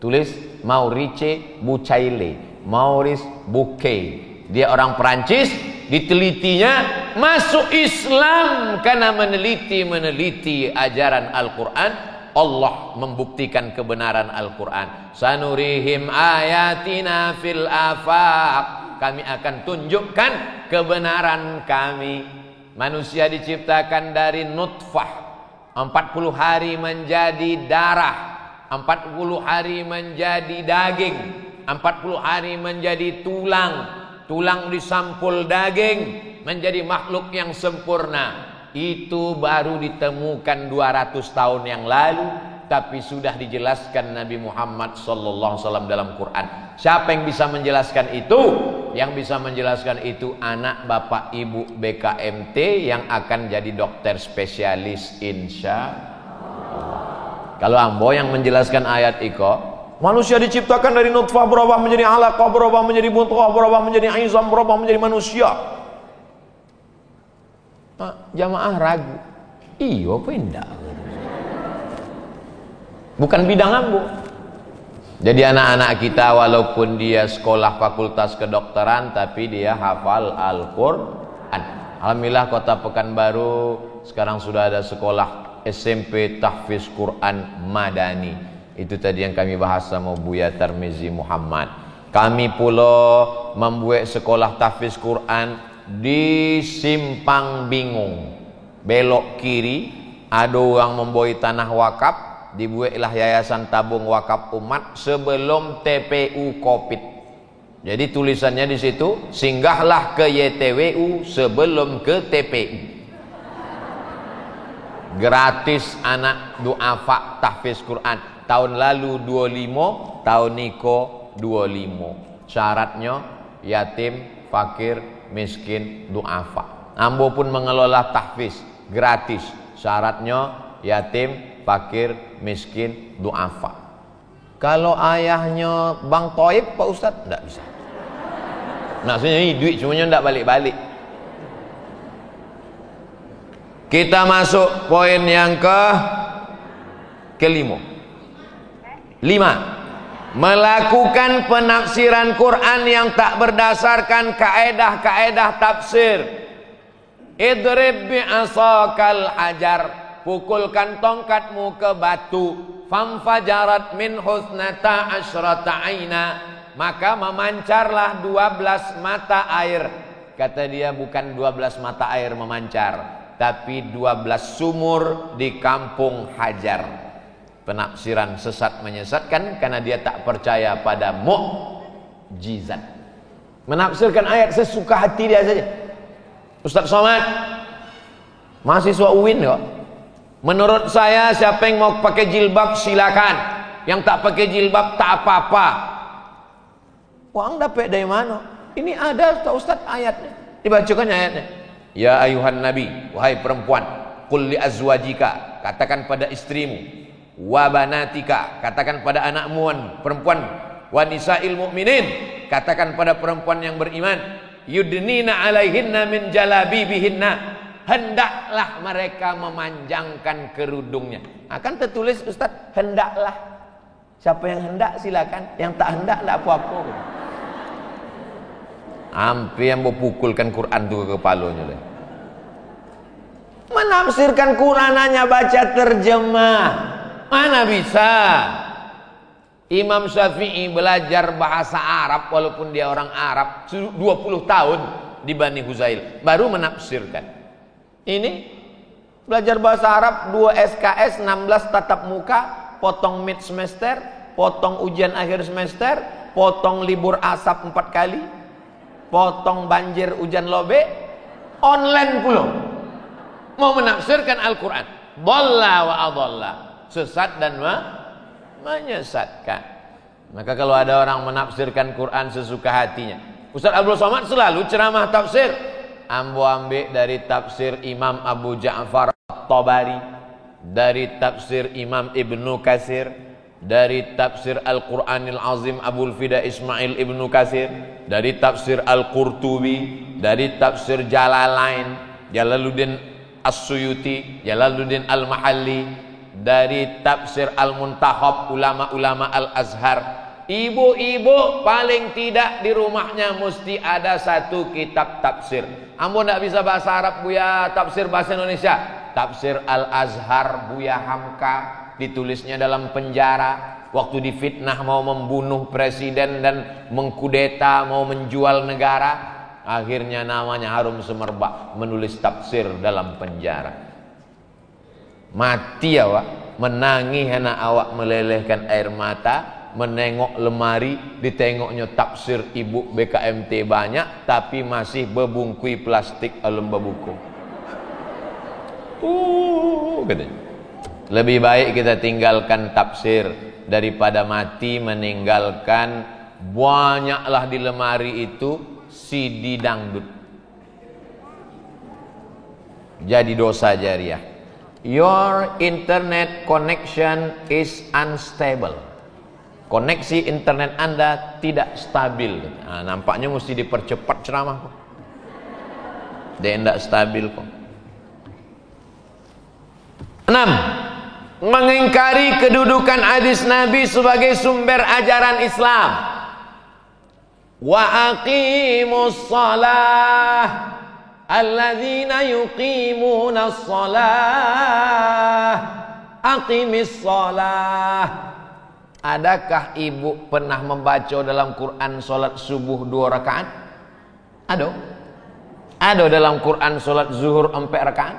Tulis Maurice Bucaille, Maurice Bucaille. Dia orang Prancis, ditelitinya masuk Islam karena meneliti ajaran Al-Quran. Allah membuktikan kebenaran Al-Quran. Sanurihim ayatina fil afaq. Kami akan tunjukkan kebenaran kami. Manusia diciptakan dari nutfah, 40 hari menjadi darah, 40 hari menjadi daging, 40 hari menjadi tulang, tulang disampul daging, menjadi makhluk yang sempurna. Itu baru ditemukan 200 tahun yang lalu, tapi sudah dijelaskan Nabi Muhammad SAW dalam Quran. Siapa yang bisa menjelaskan itu? Yang bisa menjelaskan itu anak bapak ibu BKMT yang akan jadi dokter spesialis insya Allah. Kalau ambo yang menjelaskan ayat iko, manusia diciptakan dari nutfah, berubah menjadi alaqah, berubah menjadi mudghah, berubah menjadi izam, berubah menjadi manusia. Jamaah ragu, iyo apa indah? Bukan bidang ambo. Jadi anak-anak kita walaupun dia sekolah fakultas kedokteran, tapi dia hafal Al-Quran. Alhamdulillah Kota Pekanbaru sekarang sudah ada sekolah SMP Tahfiz Quran Madani. Itu tadi yang kami bahas sama Buya Tarmizi Muhammad. Kami pula membuat sekolah Tahfiz Quran di Simpang Bingung, belok kiri ada orang memboi tanah wakaf, dibuatlah yayasan tabung wakaf umat sebelum TPU Covid. Jadi tulisannya di situ, singgahlah ke YTWU sebelum ke TPU. Gratis anak duafa tahfiz Quran. Tahun lalu 25, tahun niko 25. Syaratnya yatim, fakir, miskin, duafa. Ambo pun mengelola tahfiz gratis. Syaratnya yatim, fakir, miskin, duafa. Kalau ayahnya Bang Toib, Pak Ustadz, tidak bisa. Maksudnya ini duit semuanya tidak balik-balik. Kita masuk poin yang kelima. 5. Melakukan penafsiran Quran yang tak berdasarkan kaedah-kaedah tafsir. Idrib bi'asakal hajar, pukulkan tongkatmu ke batu. Famfajarat min husnata asyrata aina, maka memancarlah 12 mata air. Kata dia bukan 12 mata air memancar, tapi 12 sumur di kampung Hajar. Penafsiran sesat menyesatkan karena dia tak percaya pada mukjizat. Menafsirkan ayat sesuka hati dia saja. Ustaz Somad, mahasiswa UIN kok. Menurut saya siapa yang mau pakai jilbab silakan, yang tak pakai jilbab tak apa-apa. Uang dapat dari mana? Ini ada tak Ustaz ayatnya? Dibacakan ayatnya. Ya ayuhan nabi, wahai perempuan, qul li azwajika, katakan pada istrimu, wa banatika, katakan pada anakmu perempuan, wa nisa'il mu'minin, katakan pada perempuan yang beriman, yudnina alaihinna min jalabibihinna, hendaklah mereka memanjangkan kerudungnya. Akan tertulis Ustaz, hendaklah. Siapa yang hendak silakan, yang tak hendak tak apa-apa. Hampir yang berpukulkan Quran tu ke kepalanya lah. Menafsirkan Quran hanya baca terjemah, mana bisa. Imam Syafi'i belajar bahasa Arab walaupun dia orang Arab 20 tahun di Bani Huzail baru menafsirkan. Ini belajar bahasa Arab 2 SKS, 16 tatap muka, potong mid semester, potong ujian akhir semester, potong libur asap 4 kali, potong banjir hujan lobe, online pula. Mau menafsirkan Al-Quran, dhalla wa adhalla, sesat dan menyesatkan. Maka kalau ada orang menafsirkan Quran sesuka hatinya, Ustaz Abdul Somad selalu ceramah tafsir, ambo ambil dari tafsir Imam Abu Ja'far At-Tabari, dari tafsir Imam Ibnu Katsir, dari tafsir Al-Quranil Azim Abul Fida Ismail Ibnu Katsir, dari tafsir Al-Qurtubi, dari tafsir Jalalain, Jalaluddin As-Suyuti, Jalaluddin Al-Mahalli, dari tafsir Al-Muntakhab ulama-ulama Al-Azhar. Ibu-ibu paling tidak di rumahnya mesti ada satu kitab tafsir. Ambo tidak bisa bahasa Arab, Buya tafsir bahasa Indonesia. Tafsir Al-Azhar Buya Hamka, ditulisnya dalam penjara waktu difitnah mau membunuh presiden dan mengkudeta, mau menjual negara. Akhirnya namanya harum semerbak, menulis tafsir dalam penjara. Mati awak, menangis anak awak melelehkan air mata, menengok lemari, ditengoknya tafsir ibu BKMT banyak, tapi masih bebungkui plastik lembar buku. Katanya. Lebih baik kita tinggalkan tafsir daripada mati meninggalkan banyaklah di lemari itu CD dangdut. Jadi dosa jariah. Your internet connection is unstable. Koneksi internet Anda tidak stabil. Nah, nampaknya mesti dipercepat ceramah kok. Dia tidak stabil kok. 6. Mengingkari kedudukan hadis Nabi sebagai sumber ajaran Islam. Wa aqimus shalah alladzina yuqimunas shalah aqimis shalah. Adakah ibu pernah membaca dalam Quran solat subuh 2 rakaat? Ada dalam Quran solat zuhur 4 rakaat?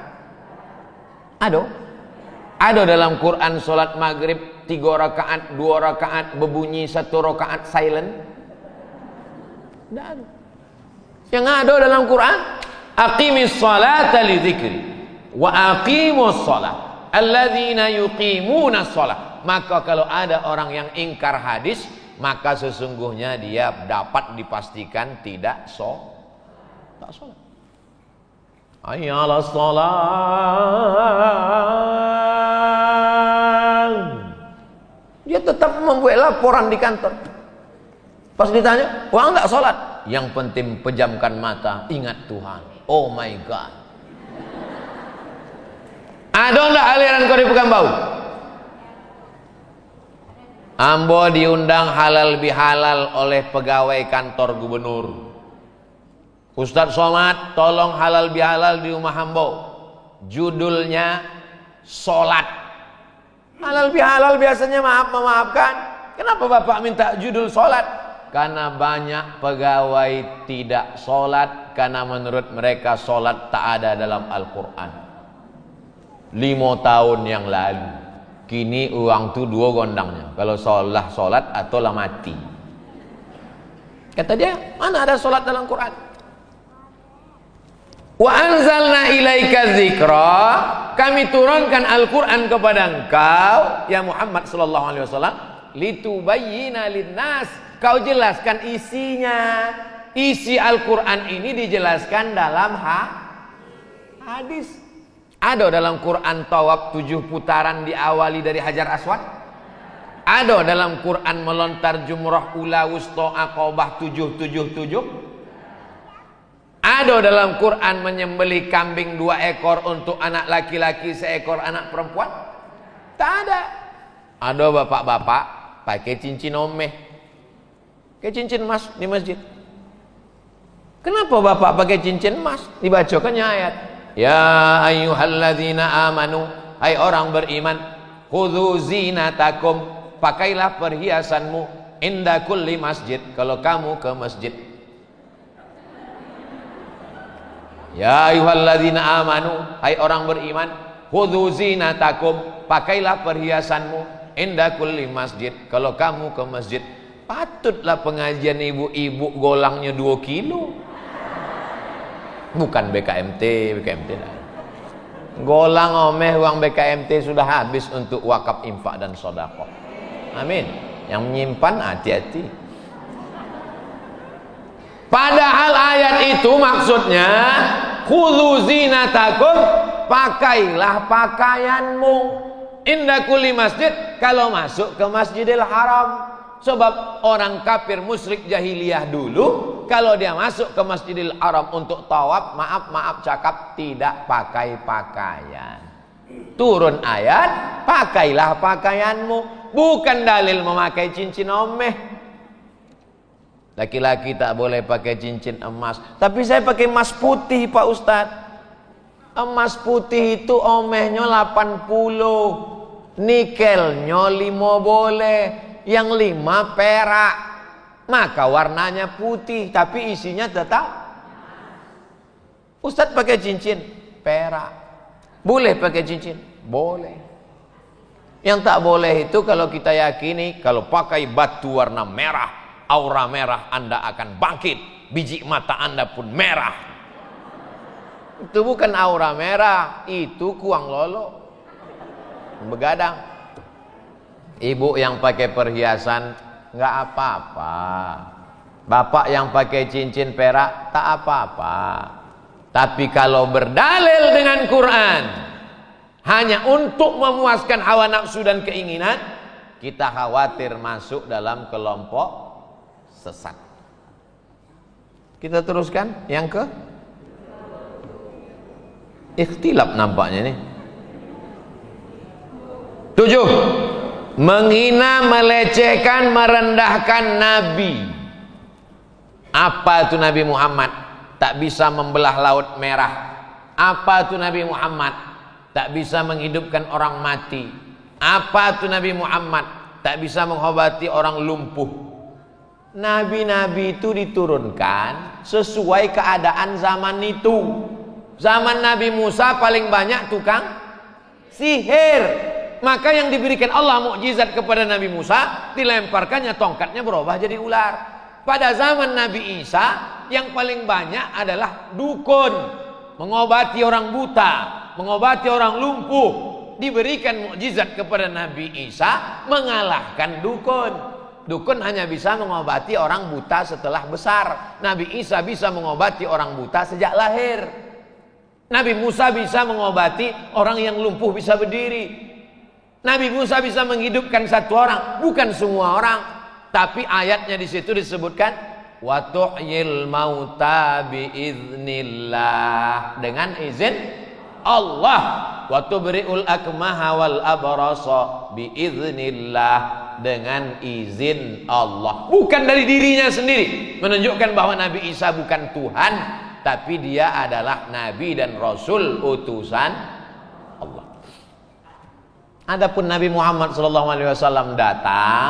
Ada dalam Quran solat maghrib 3 rakaat, 2 rakaat berbunyi, 1 rakaat silent? Tidak ada. Yang ada dalam Quran, aqimis salata li dzikri wa aqimus salat alladzina yuqimunas salat. Maka kalau ada orang yang ingkar hadis, maka sesungguhnya dia dapat dipastikan tidak tak salat. Hayya 'alas salat. Dia tetap membuat laporan di kantor. Pas ditanya, wah enggak sholat. Yang penting pejamkan mata, ingat Tuhan. Oh my God. Ada enggak aliran kau di Pekanbaru? Ambo diundang halal bihalal oleh pegawai kantor gubernur. Ustadz Somad, tolong halal bihalal di rumah Ambo. Judulnya sholat. Halal bihalal biasanya memaafkan. Kenapa Bapak minta judul sholat? Karena banyak pegawai tidak sholat, karena menurut mereka sholat tak ada dalam Al-Quran. 5 tahun yang lalu. Kini uang tu 2 gondangnya. Kalau sholat atau lah mati. Kata dia, mana ada sholat dalam Quran? Wa anzalna ilaika dzikra, kami turunkan Al-Quran kepada engkau ya Muhammad sallallahu alaihi wasallam, litubayyina linnas, kau jelaskan isinya. Isi Al-Quran ini dijelaskan dalam hadis. Ada dalam Quran tawaf 7 putaran diawali dari Hajar Aswad? Ada dalam Quran melontar jumrah ula wusta aqabah 777? Ada dalam Quran menyembelih kambing 2 ekor untuk anak laki-laki, 1 ekor anak perempuan? Tak ada. Ada bapak-bapak pakai cincin omeh, pakai cincin emas di masjid. Kenapa bapak pakai cincin emas? Dibacakannya ayat, ya ayyuhalladzina amanu, hai orang beriman, khudzu zinatakum, pakailah perhiasanmu, inda kulli masjid, kalau kamu ke masjid. Ya ayyuhalladzina amanu, hai orang beriman, khudzu zinatakum, pakailah perhiasanmu, inda kulli masjid, kalau kamu ke masjid. Patutlah pengajian ibu-ibu golangnya 2 kilo. Bukan BKMT dah. Golang omeh uang BKMT sudah habis untuk wakaf, infak dan sedekah. Amin. Yang menyimpan hati-hati. Padahal ayat itu maksudnya khudzu zinatakum, pakailah pakaianmu, inda kulli masjid, kalau masuk ke Masjidil Haram. Sebab orang kafir musyrik jahiliyah dulu, kalau dia masuk ke Masjidil Haram untuk tawaf, maaf cakap, tidak pakai pakaian. Turun ayat, pakailah pakaianmu, bukan dalil memakai cincin omeh. Laki-laki tak boleh pakai cincin emas, tapi saya pakai emas putih Pak Ustadz. Emas putih itu omehnya 80, nikelnya 5 boleh, yang 5 perak, maka warnanya putih tapi isinya tetap. Ustadz pakai cincin perak, boleh pakai cincin? Boleh. Yang tak boleh itu kalau kita yakini kalau pakai batu warna merah, aura merah Anda akan bangkit, biji mata Anda pun merah. Itu bukan aura merah, itu kuang lolo, begadang. Ibu yang pakai perhiasan nggak apa-apa. Bapak yang pakai cincin perak tak apa-apa. Tapi kalau berdalil dengan Quran hanya untuk memuaskan hawa nafsu dan keinginan, kita khawatir masuk dalam kelompok sesat. Kita teruskan yang ke ikhtilaf nampaknya nih. 7. Menghina, melecehkan, merendahkan Nabi. Apa itu Nabi Muhammad? Tak bisa membelah laut merah. Apa itu Nabi Muhammad? Tak bisa menghidupkan orang mati. Apa itu Nabi Muhammad? Tak bisa mengobati orang lumpuh. Nabi-nabi itu diturunkan sesuai keadaan zaman itu. Zaman Nabi Musa paling banyak tukang sihir. Maka yang diberikan Allah mukjizat kepada Nabi Musa, dilemparkannya tongkatnya berubah jadi ular. Pada zaman Nabi Isa, yang paling banyak adalah dukun, mengobati orang buta, mengobati orang lumpuh. Diberikan mukjizat kepada Nabi Isa, mengalahkan dukun. Dukun hanya bisa mengobati orang buta setelah besar. Nabi Isa bisa mengobati orang buta sejak lahir. Nabi Musa bisa mengobati orang yang lumpuh bisa berdiri. Nabi Musa bisa menghidupkan satu orang, bukan semua orang. Tapi ayatnya di situ disebutkan wa tuhyil mauta biiznillah, dengan izin Allah. Wa tubri'ul akmaha wal abrasa biiznillah, dengan izin Allah. Bukan dari dirinya sendiri, menunjukkan bahwa Nabi Isa bukan Tuhan, tapi dia adalah Nabi dan Rasul utusan Allah. Adapun Nabi Muhammad SAW datang,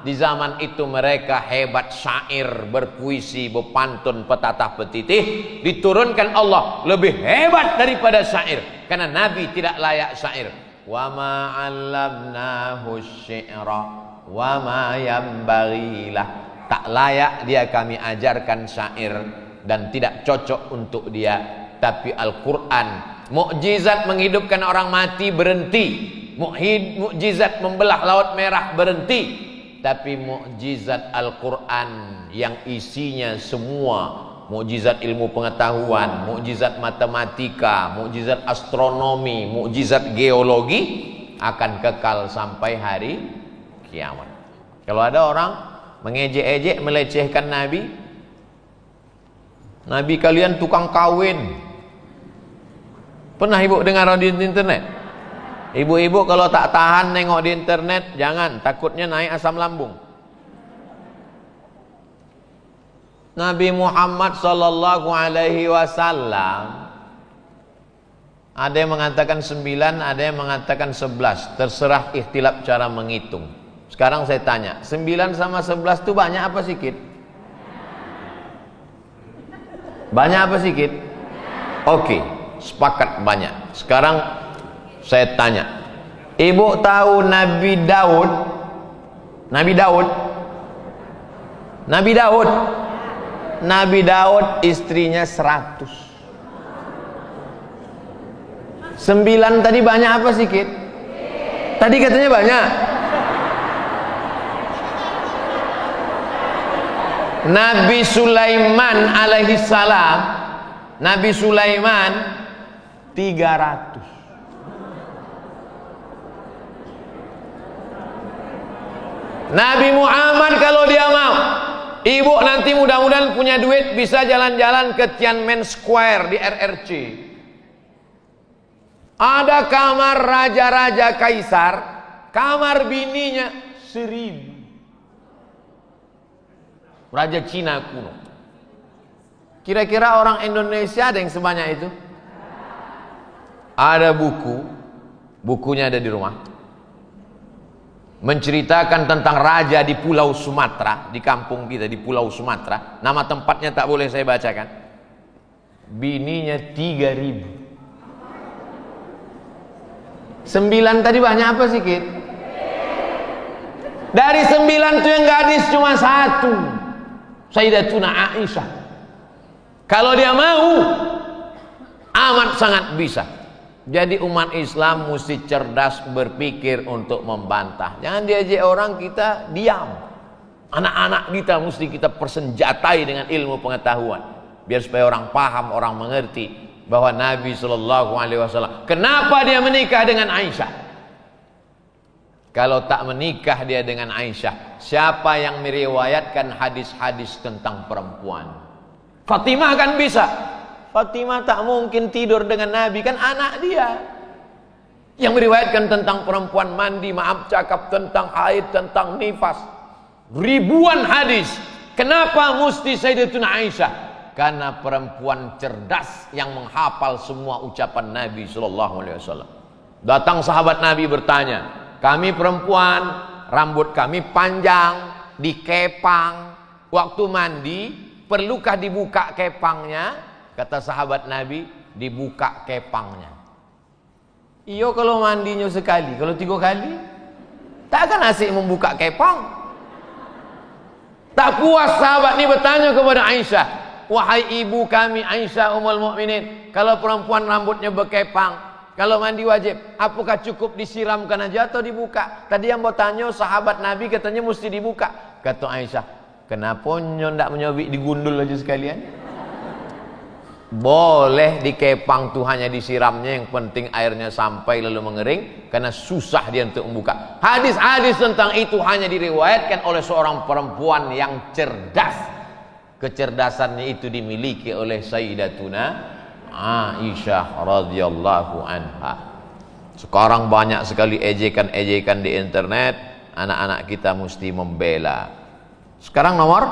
di zaman itu mereka hebat syair, berpuisi, berpantun, petatah petitih. Diturunkan Allah lebih hebat daripada syair, karena Nabi tidak layak syair. Wa ma 'allamnahu syi'ra wa ma yanbaghilah, tak layak dia kami ajarkan syair dan tidak cocok untuk dia. Tapi Al-Quran, mukjizat menghidupkan orang mati berhenti, mukjizat membelah laut merah berhenti. Tapi mukjizat Al-Quran yang isinya semua mukjizat ilmu pengetahuan, mukjizat matematika, mukjizat astronomi, mukjizat geologi akan kekal sampai hari kiamat. Kalau ada orang mengejek-ejek, melecehkan Nabi, Nabi kalian tukang kawin. Pernah ibu dengar di internet? Ibu-ibu kalau tak tahan nengok di internet, jangan, takutnya naik asam lambung. Nabi Muhammad sallallahu alaihi wasallam, ada yang mengatakan 9, ada yang mengatakan 11, terserah ikhtilaf cara menghitung. Sekarang saya tanya, 9 sama 11 itu banyak apa sedikit? Banyak apa sedikit? Oke, sepakat banyak. Sekarang saya tanya, ibu tahu Nabi Daud? Nabi Daud? Nabi Daud? Nabi Daud istrinya 100. 9 tadi banyak apa sedikit? Tadi katanya banyak. Nabi Sulaiman alaihi salam, Nabi Sulaiman 300. Nabi Muhammad kalau dia mau, ibu nanti mudah-mudahan punya duit bisa jalan-jalan ke Tiananmen Square di RRC. Ada kamar raja-raja kaisar, kamar bininya 1000. Raja Cina kuno. Kira-kira orang Indonesia ada yang sebanyak itu? Ada buku, bukunya ada di rumah, menceritakan tentang raja di Pulau Sumatera, di kampung kita di Pulau Sumatera. Nama tempatnya tak boleh saya bacakan. Bininya 3000. 9 tadi banyak apa sedikit? Dari 9 itu yang gadis cuma 1, Sayyidatuna Aisyah. Kalau dia mau, amat sangat bisa. Jadi umat Islam mesti cerdas berpikir untuk membantah. Jangan diajak orang, kita diam. Anak-anak kita mesti kita persenjatai dengan ilmu pengetahuan, biar supaya orang paham, orang mengerti bahwa Nabi Shallallahu Alaihi Wasallam kenapa dia menikah dengan Aisyah. Kalau tak menikah dia dengan Aisyah, siapa yang meriwayatkan hadis-hadis tentang perempuan? Fatimah kan bisa. Fatimah tak mungkin tidur dengan Nabi, kan anak dia. Yang meriwayatkan tentang perempuan mandi, maaf cakap tentang haid, tentang nifas, ribuan hadis. Kenapa mesti Sayyidatuna Aisyah? Karena perempuan cerdas yang menghafal semua ucapan Nabi Sallallahu Alaihi Wasallam. Datang sahabat Nabi bertanya, kami perempuan, rambut kami panjang, dikepang, waktu mandi perlukah dibuka kepangnya? Kata sahabat Nabi, dibuka kepangnya. Iyo kalau mandinya sekali, kalau 3 kali tak akan asik membuka kepang. Tak puas sahabat ini bertanya kepada Aisyah, wahai ibu kami Aisyah Ummul Mukminin, kalau perempuan rambutnya berkepang, kalau mandi wajib, apakah cukup disiramkan aja atau dibuka? Tadi yang mau tanya sahabat Nabi katanya mesti dibuka. Kata Aisyah, kenapa ndak menyobik digundul aja sekalian? Boleh dikepang tuh hanya disiramnya, yang penting airnya sampai lalu mengering, karena susah dia untuk membuka. Hadis-hadis tentang itu hanya diriwayatkan oleh seorang perempuan yang cerdas. Kecerdasannya itu dimiliki oleh Sayyidatuna Aisyah radhiyallahu anha. Sekarang banyak sekali ejekan-ejekan di internet, anak-anak kita mesti membela. Sekarang nomor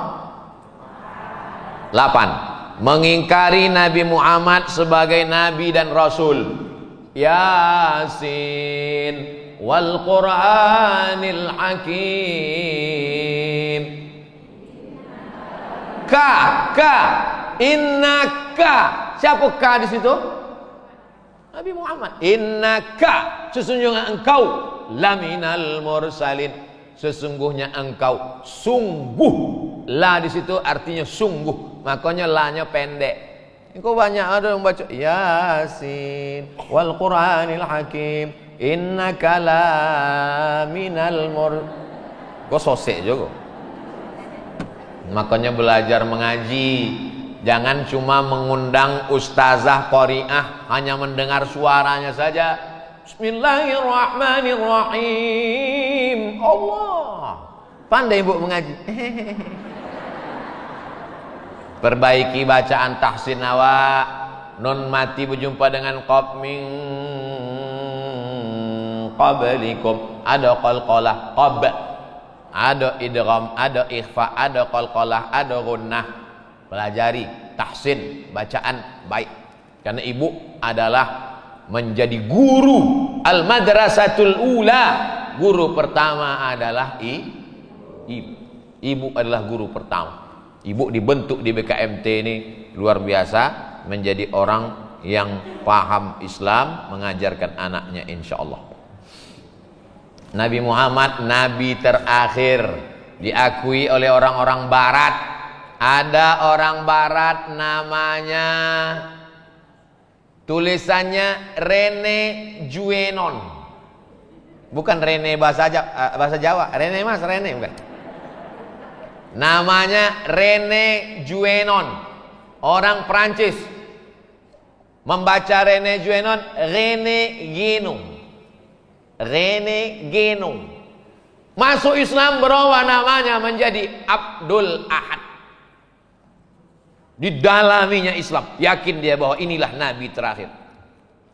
8, mengingkari Nabi Muhammad sebagai Nabi dan Rasul. Yasin wal Qur'anil Hakim. Innaka. Siapa ka di situ? Nabi Muhammad. Innaka, sesungguhnya engkau laminal mursalin, sesungguhnya engkau sungguh. La di situ artinya sungguh, makanya la-nya pendek. Engkau banyak ada yang baca Yasin wal Qur'anil Hakim innaka laminal Kau sosek juga. Makanya belajar mengaji, Jangan cuma mengundang ustazah qari'ah hanya mendengar suaranya saja. Bismillahirrahmanirrahim. Allah. Pandai ibu mengaji. Perbaiki bacaan tahsin awak. Nun mati berjumpa dengan qab min qablikum. Ada qalqalah qab, ada idgham, ada ikhfa, ada qalqalah, ada gunnah. Pelajari tahsin bacaan baik. Karena ibu adalah menjadi guru al-madrasatul ula. Guru pertama adalah ibu. Ibu adalah guru pertama. Ibu dibentuk di BKMT ini luar biasa, menjadi orang yang paham Islam, mengajarkan anaknya insyaallah. Nabi Muhammad nabi terakhir, diakui oleh orang-orang barat. Ada orang barat namanya, tulisannya Rene Juenon. Bukan Rene bahasa Jawa. Rene mas, Rene bukan. Namanya Rene Juenon, orang Prancis. Membaca Rene Juenon, Rene Guénon. Rene Guénon. Masuk Islam, berubah namanya menjadi Abdul Ahad. Didalaminya Islam, yakin dia bahwa inilah nabi terakhir.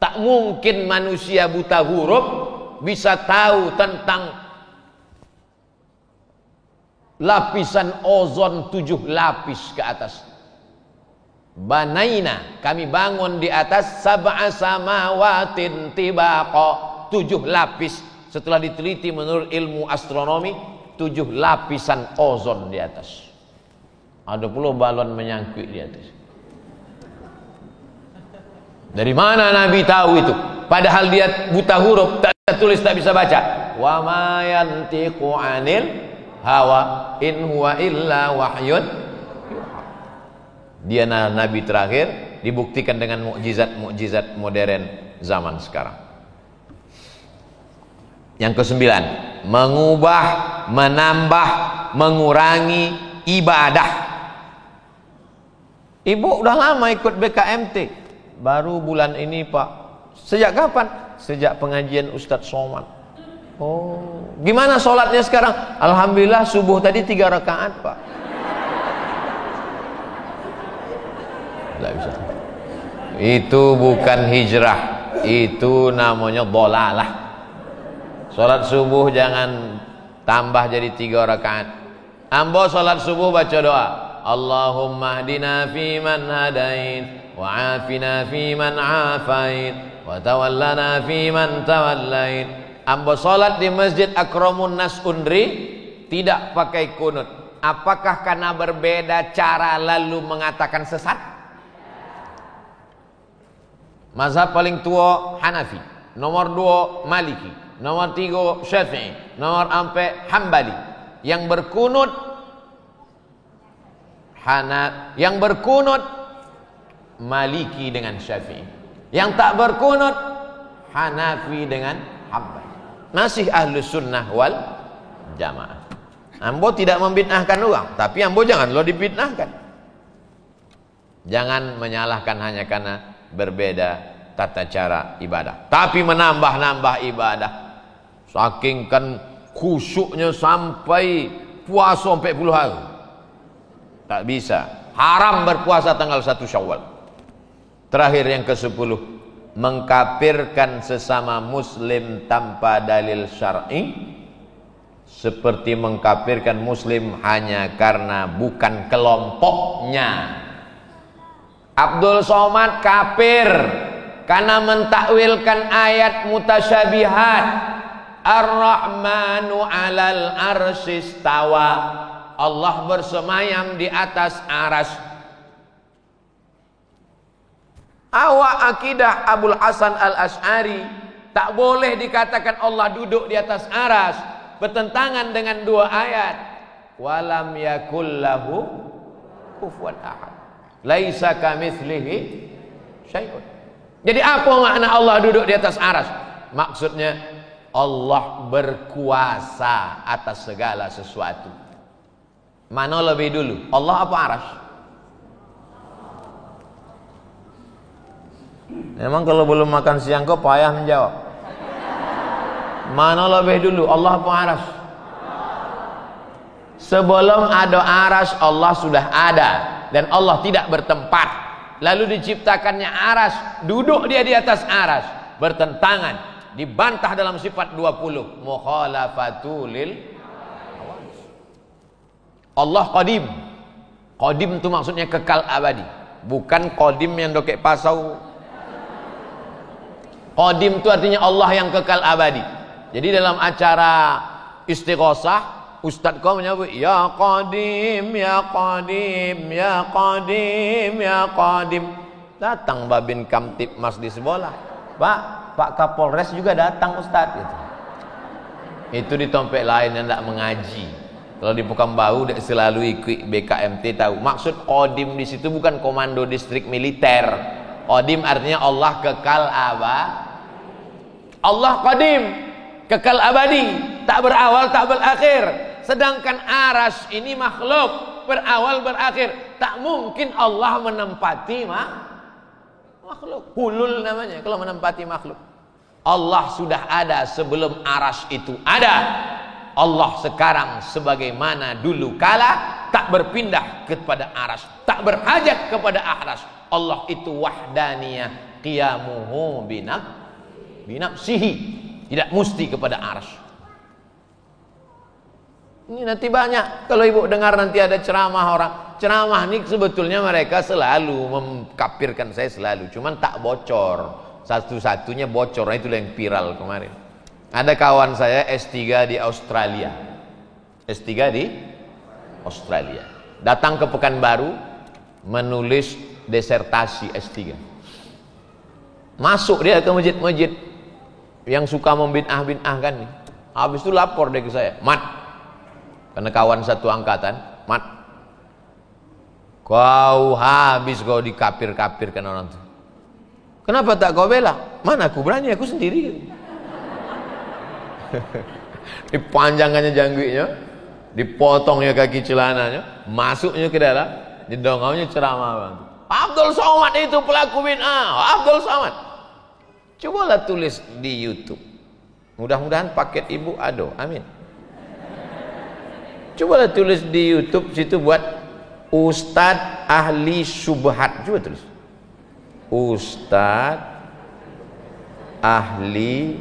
Tak mungkin manusia buta huruf bisa tahu tentang lapisan ozon 7 lapis ke atas. Banaina, kami bangun di atas sab'a samawatin tibaqa, 7 lapis. Setelah diteliti menurut ilmu astronomi, 7 lapisan ozon di atas. Ada pula balon menyangkut di atas. Dari mana Nabi tahu itu? Padahal dia buta huruf, tak bisa tulis, tak bisa baca. Wa ma yantiqu 'anil hawa in huwa illa wahyun. Dia nabi terakhir, dibuktikan dengan mukjizat-mukjizat modern zaman sekarang. Yang kesembilan, mengubah, menambah, mengurangi ibadah. Ibu udah lama ikut BKMT, baru bulan ini Pak. Sejak kapan? Sejak pengajian Ustadz Somad. Oh, gimana sholatnya sekarang? Alhamdulillah subuh tadi 3 rakaat Pak. Tidak bisa. Itu bukan hijrah, itu namanya dhalalah. Sholat subuh jangan tambah jadi 3 rakaat. Ambo sholat subuh baca doa, Allahumma hdina fiman hadait, wa afina fiman afait, wa tawallana fiman tawallait. Ambo sholat di Masjid Akramun Nas Undri tidak pakai kunut. Apakah karena berbeda cara lalu mengatakan sesat? Mazhab paling tua Hanafi, nomor 2 Maliki, nomor 3 Syafi'i, nomor 4 Hambali. Yang berkunut Maliki dengan Syafi'i. Yang tak berkunut Hanafi dengan Hambali. Masih ahlus sunnah wal jamaah. Ambo tidak membid'ahkan orang, tapi ambo jangan lo dibid'ahkan. Jangan menyalahkan hanya karena berbeda tata cara ibadah, tapi menambah-nambah ibadah. Saking kan khusyuknya sampai puasa 40 hari. Tak bisa. Haram berpuasa tanggal 1 Syawal. Terakhir yang ke-10, mengkafirkan sesama muslim tanpa dalil syar'i, seperti mengkafirkan muslim hanya karena bukan kelompoknya. Abdul Somad kafir karena mentakwilkan ayat mutasyabihat. Ar-Rahmanu 'alal arsyistawa. Allah bersemayam di atas aras. Awak akidah Abul Hasan Al-Asy'ari, tak boleh dikatakan Allah duduk di atas aras, bertentangan dengan 2 ayat. Walam yakul lahu kufuwan ahad. Laisa kamitslihi syai'un. Jadi apa makna Allah duduk di atas aras? Maksudnya Allah berkuasa atas segala sesuatu. Mana lebih dulu, Allah apa aras? Memang kalau belum makan siang kok payah menjawab. Mana lebih dulu, Allah apa aras? Sebelum ada aras, Allah sudah ada. Dan Allah tidak bertempat. Lalu diciptakannya aras, duduk dia di atas aras, bertentangan, dibantah dalam sifat 20. Mukhalafatulil awas. Allah qadim. Qadim itu maksudnya kekal abadi, bukan qadim yang dokek pasau. Qadim itu artinya Allah yang kekal abadi. Jadi dalam acara istighosah, ustaz kau menyebut ya qadim, ya qadim, ya qadim, ya qadim. Datang Babin Kamtibmas di sebelah. Pak Kapolres juga datang ustaz gitu. Itu di tempat lain yang tidak mengaji. Kalau di Pekanbaru dia selalu ikut BKMT tahu. Maksud qadim di situ bukan komando distrik militer. Qadim artinya Allah kekal abadi. Allah qadim, kekal abadi, tak berawal tak berakhir. Sedangkan aras ini makhluk, berawal berakhir. Tak mungkin Allah menempati makhluk. Hulul namanya kalau menempati makhluk. Allah sudah ada sebelum aras itu ada. Allah sekarang sebagaimana dulu kala tak berpindah kepada aras, tak berhajat kepada aras. Allah itu wahdaniyah, qiyamuhu binafsihi, tidak mesti kepada aras. Ini nanti banyak kalau ibu dengar nanti ada ceramah orang. Ceramah ini sebetulnya mereka selalu mengkafirkan saya selalu, cuman tak bocor. Satu-satunya bocor, itu yang viral kemarin. Ada kawan saya S3 di Australia. S3 di Australia. Datang ke Pekanbaru menulis disertasi S3. Masuk dia ke masjid-masjid yang suka membid'ah-bid'ahkan nih. Habis itu lapor dia ke saya, Mat, karena kawan satu angkatan, Mat, kau habis kau dikafir-kafirkan orang itu. Kenapa tak kau bela? Mana aku berani, aku sendiri. Dipanjangannya jangguiknya, dipotongnya kaki celananya, masuknya ke dalam, didongaunya ceramah. Abdul Somad itu pelaku bid'ah. Abdul Somad. Cobalah tulis di YouTube. Mudah-mudahan paket ibu ada. Amin. Cobalah tulis di YouTube situ buat Ustadz ahli syubhat. Coba tulis. Ustadz ahli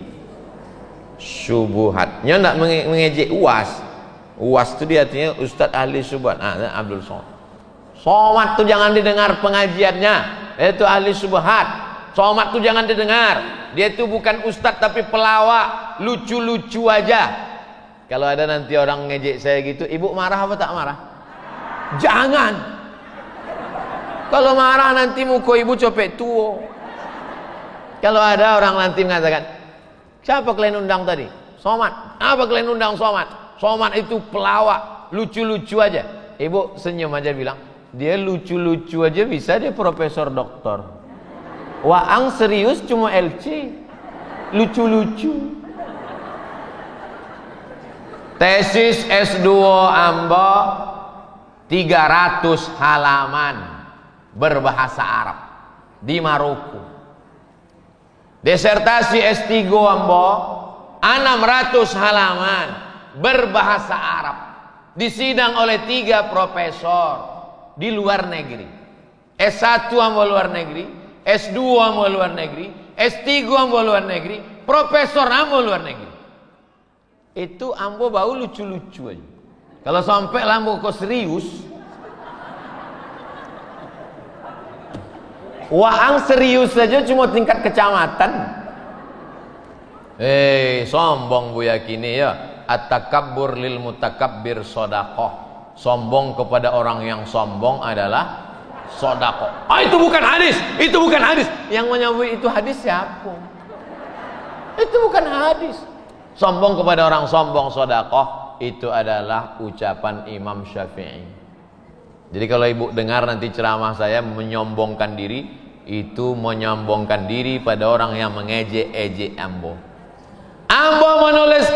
syubhatnya tidak mengejek UAS. UAS itu dia artinya Ustadz ahli syubhat. Abdul Somad. Somad itu jangan didengar pengajiannya. Itu ahli syubhat. Somad itu jangan didengar. Dia itu bukan ustadz tapi pelawak, lucu-lucu aja. Kalau ada nanti orang ngejek saya gitu, ibu marah apa tak marah? Jangan. Kalau marah nanti muka ibu copet tua. Kalau ada orang nanti mengatakan, siapa kalian undang tadi? Somad. Apa kalian undang Somad? Somad itu pelawak, lucu-lucu aja. Ibu senyum aja bilang, dia lucu-lucu aja bisa dia profesor doktor. Waang serius cuma LC. Lucu-lucu. Tesis S2 Ambo 300 halaman berbahasa Arab di Maroko. Disertasi S3 Ambo 600 halaman berbahasa Arab, disidang oleh 3 profesor di luar negeri. S1 Ambo luar negeri, S2 Ambo luar negeri, S3 Ambo luar negeri, profesor Ambo luar negeri. Itu Ambo bau lucu-lucu aja. Kalau sampai Ambo kok serius, Waang serius saja cuma tingkat kecamatan. Sombong bu yakini ya. At-takabbur lil mutakabbir sodakoh. Sombong kepada orang yang sombong adalah sodakoh. Itu bukan hadis. Itu bukan hadis. Yang menyebut itu hadis siapa? Itu bukan hadis. Sombong kepada orang sombong sodakoh itu adalah ucapan Imam Syafi'i. Jadi kalau ibu dengar nanti ceramah saya menyombongkan diri, itu menyombongkan diri pada orang yang mengejek-ejek Ambo. Ambo menulis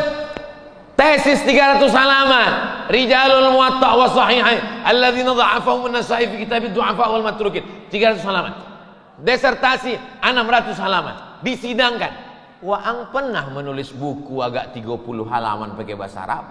tesis 300 halaman, Rijalul Muwatta' wa Sahihain alladzina dha'afahum an-Nasa'i fi kitab ad-du'afa wal matrukin. 300 halaman. Disertasi 600 halaman. Disidangkan. Waang pernah menulis buku agak 30 halaman pakai bahasa Arab.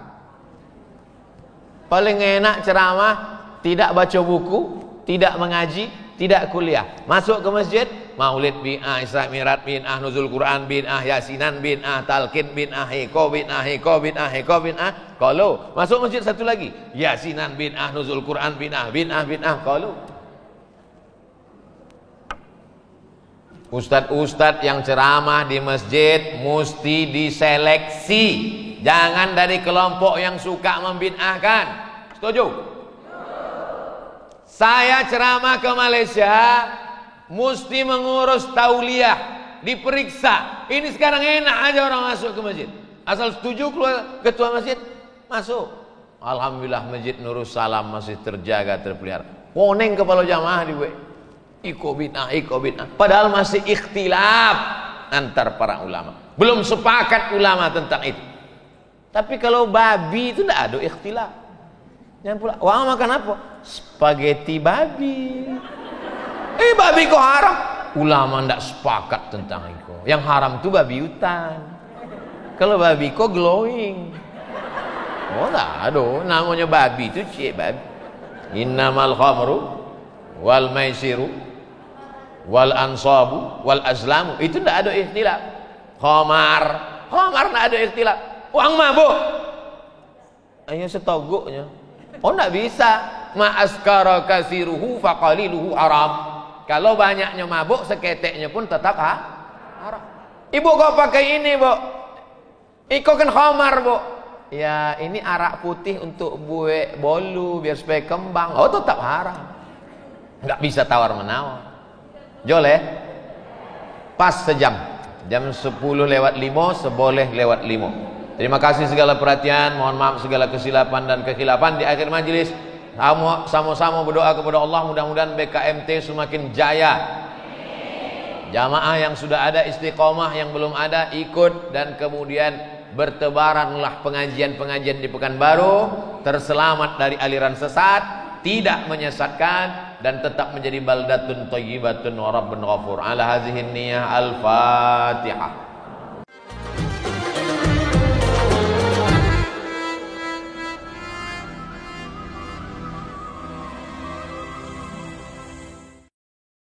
Paling enak ceramah, tidak baca buku, tidak mengaji, tidak kuliah. Masuk ke masjid, maulid bid'ah, Isra Mi'raj bid'ah, nuzul Quran bid'ah, yasinan bid'ah, talqin bid'ah, hiko bid'ah, hiko bid'ah, hiko bid'ah. Kalau masuk masjid satu lagi, yasinan bid'ah, nuzul Quran bid'ah, bid'ah. Kalau ustadz-ustadz yang ceramah di masjid mesti diseleksi. Jangan dari kelompok yang suka membid'ahkan. Setuju? Saya ceramah ke Malaysia mesti mengurus tauliah, diperiksa. Ini sekarang enak aja orang masuk ke masjid. Asal setuju keluar ketua masjid, masuk. Alhamdulillah masjid Nurus Salam masih terjaga, terpelihara. Koneng kepala jamaah di iko bid'ah. Padahal masih ikhtilaf antar para ulama. Belum sepakat ulama tentang itu. Tapi kalau babi itu tidak ada ikhtilaf. Jangan pula, wah makan apa? Spaghetti babi. Babi kok haram? Ulama tidak sepakat tentang itu. Yang haram itu babi hutan. Kalau babi kok glowing. Oh tidak ada. Namanya babi itu cik babi. Innamal khamru wal maisiru wal ansabu wal azlamu, itu tidak ada ikhtilaf. Khamar tidak ada ikhtilaf. Uang mabuk, hanya setogoknya. Oh tidak bisa. Ma'askara kasiruhu faqaliluhu haram. Kalau banyaknya mabuk, seketeknya pun tetap haram. Ibu kok pakai ini, Bu? Iko kan khamar, Bu. Ya ini arak putih untuk buat bolu biar supaya kembang. Oh tetap haram. Nggak bisa tawar menawar. Joleh pas sejam, jam 10:05 seboleh lewat 5. Terima kasih segala perhatian, mohon maaf segala kesilapan dan kekhilafan. Di akhir majelis sama-sama berdoa kepada Allah, mudah-mudahan BKMT semakin jaya. Jamaah yang sudah ada istiqomah, yang belum ada ikut, dan kemudian bertebaranlah pengajian-pengajian di Pekanbaru, terselamat dari aliran sesat, tidak menyesatkan, dan tetap menjadi baldatun thayyibatun wa rabbun ghafur. Ala hazihin niyah, al-Fatihah.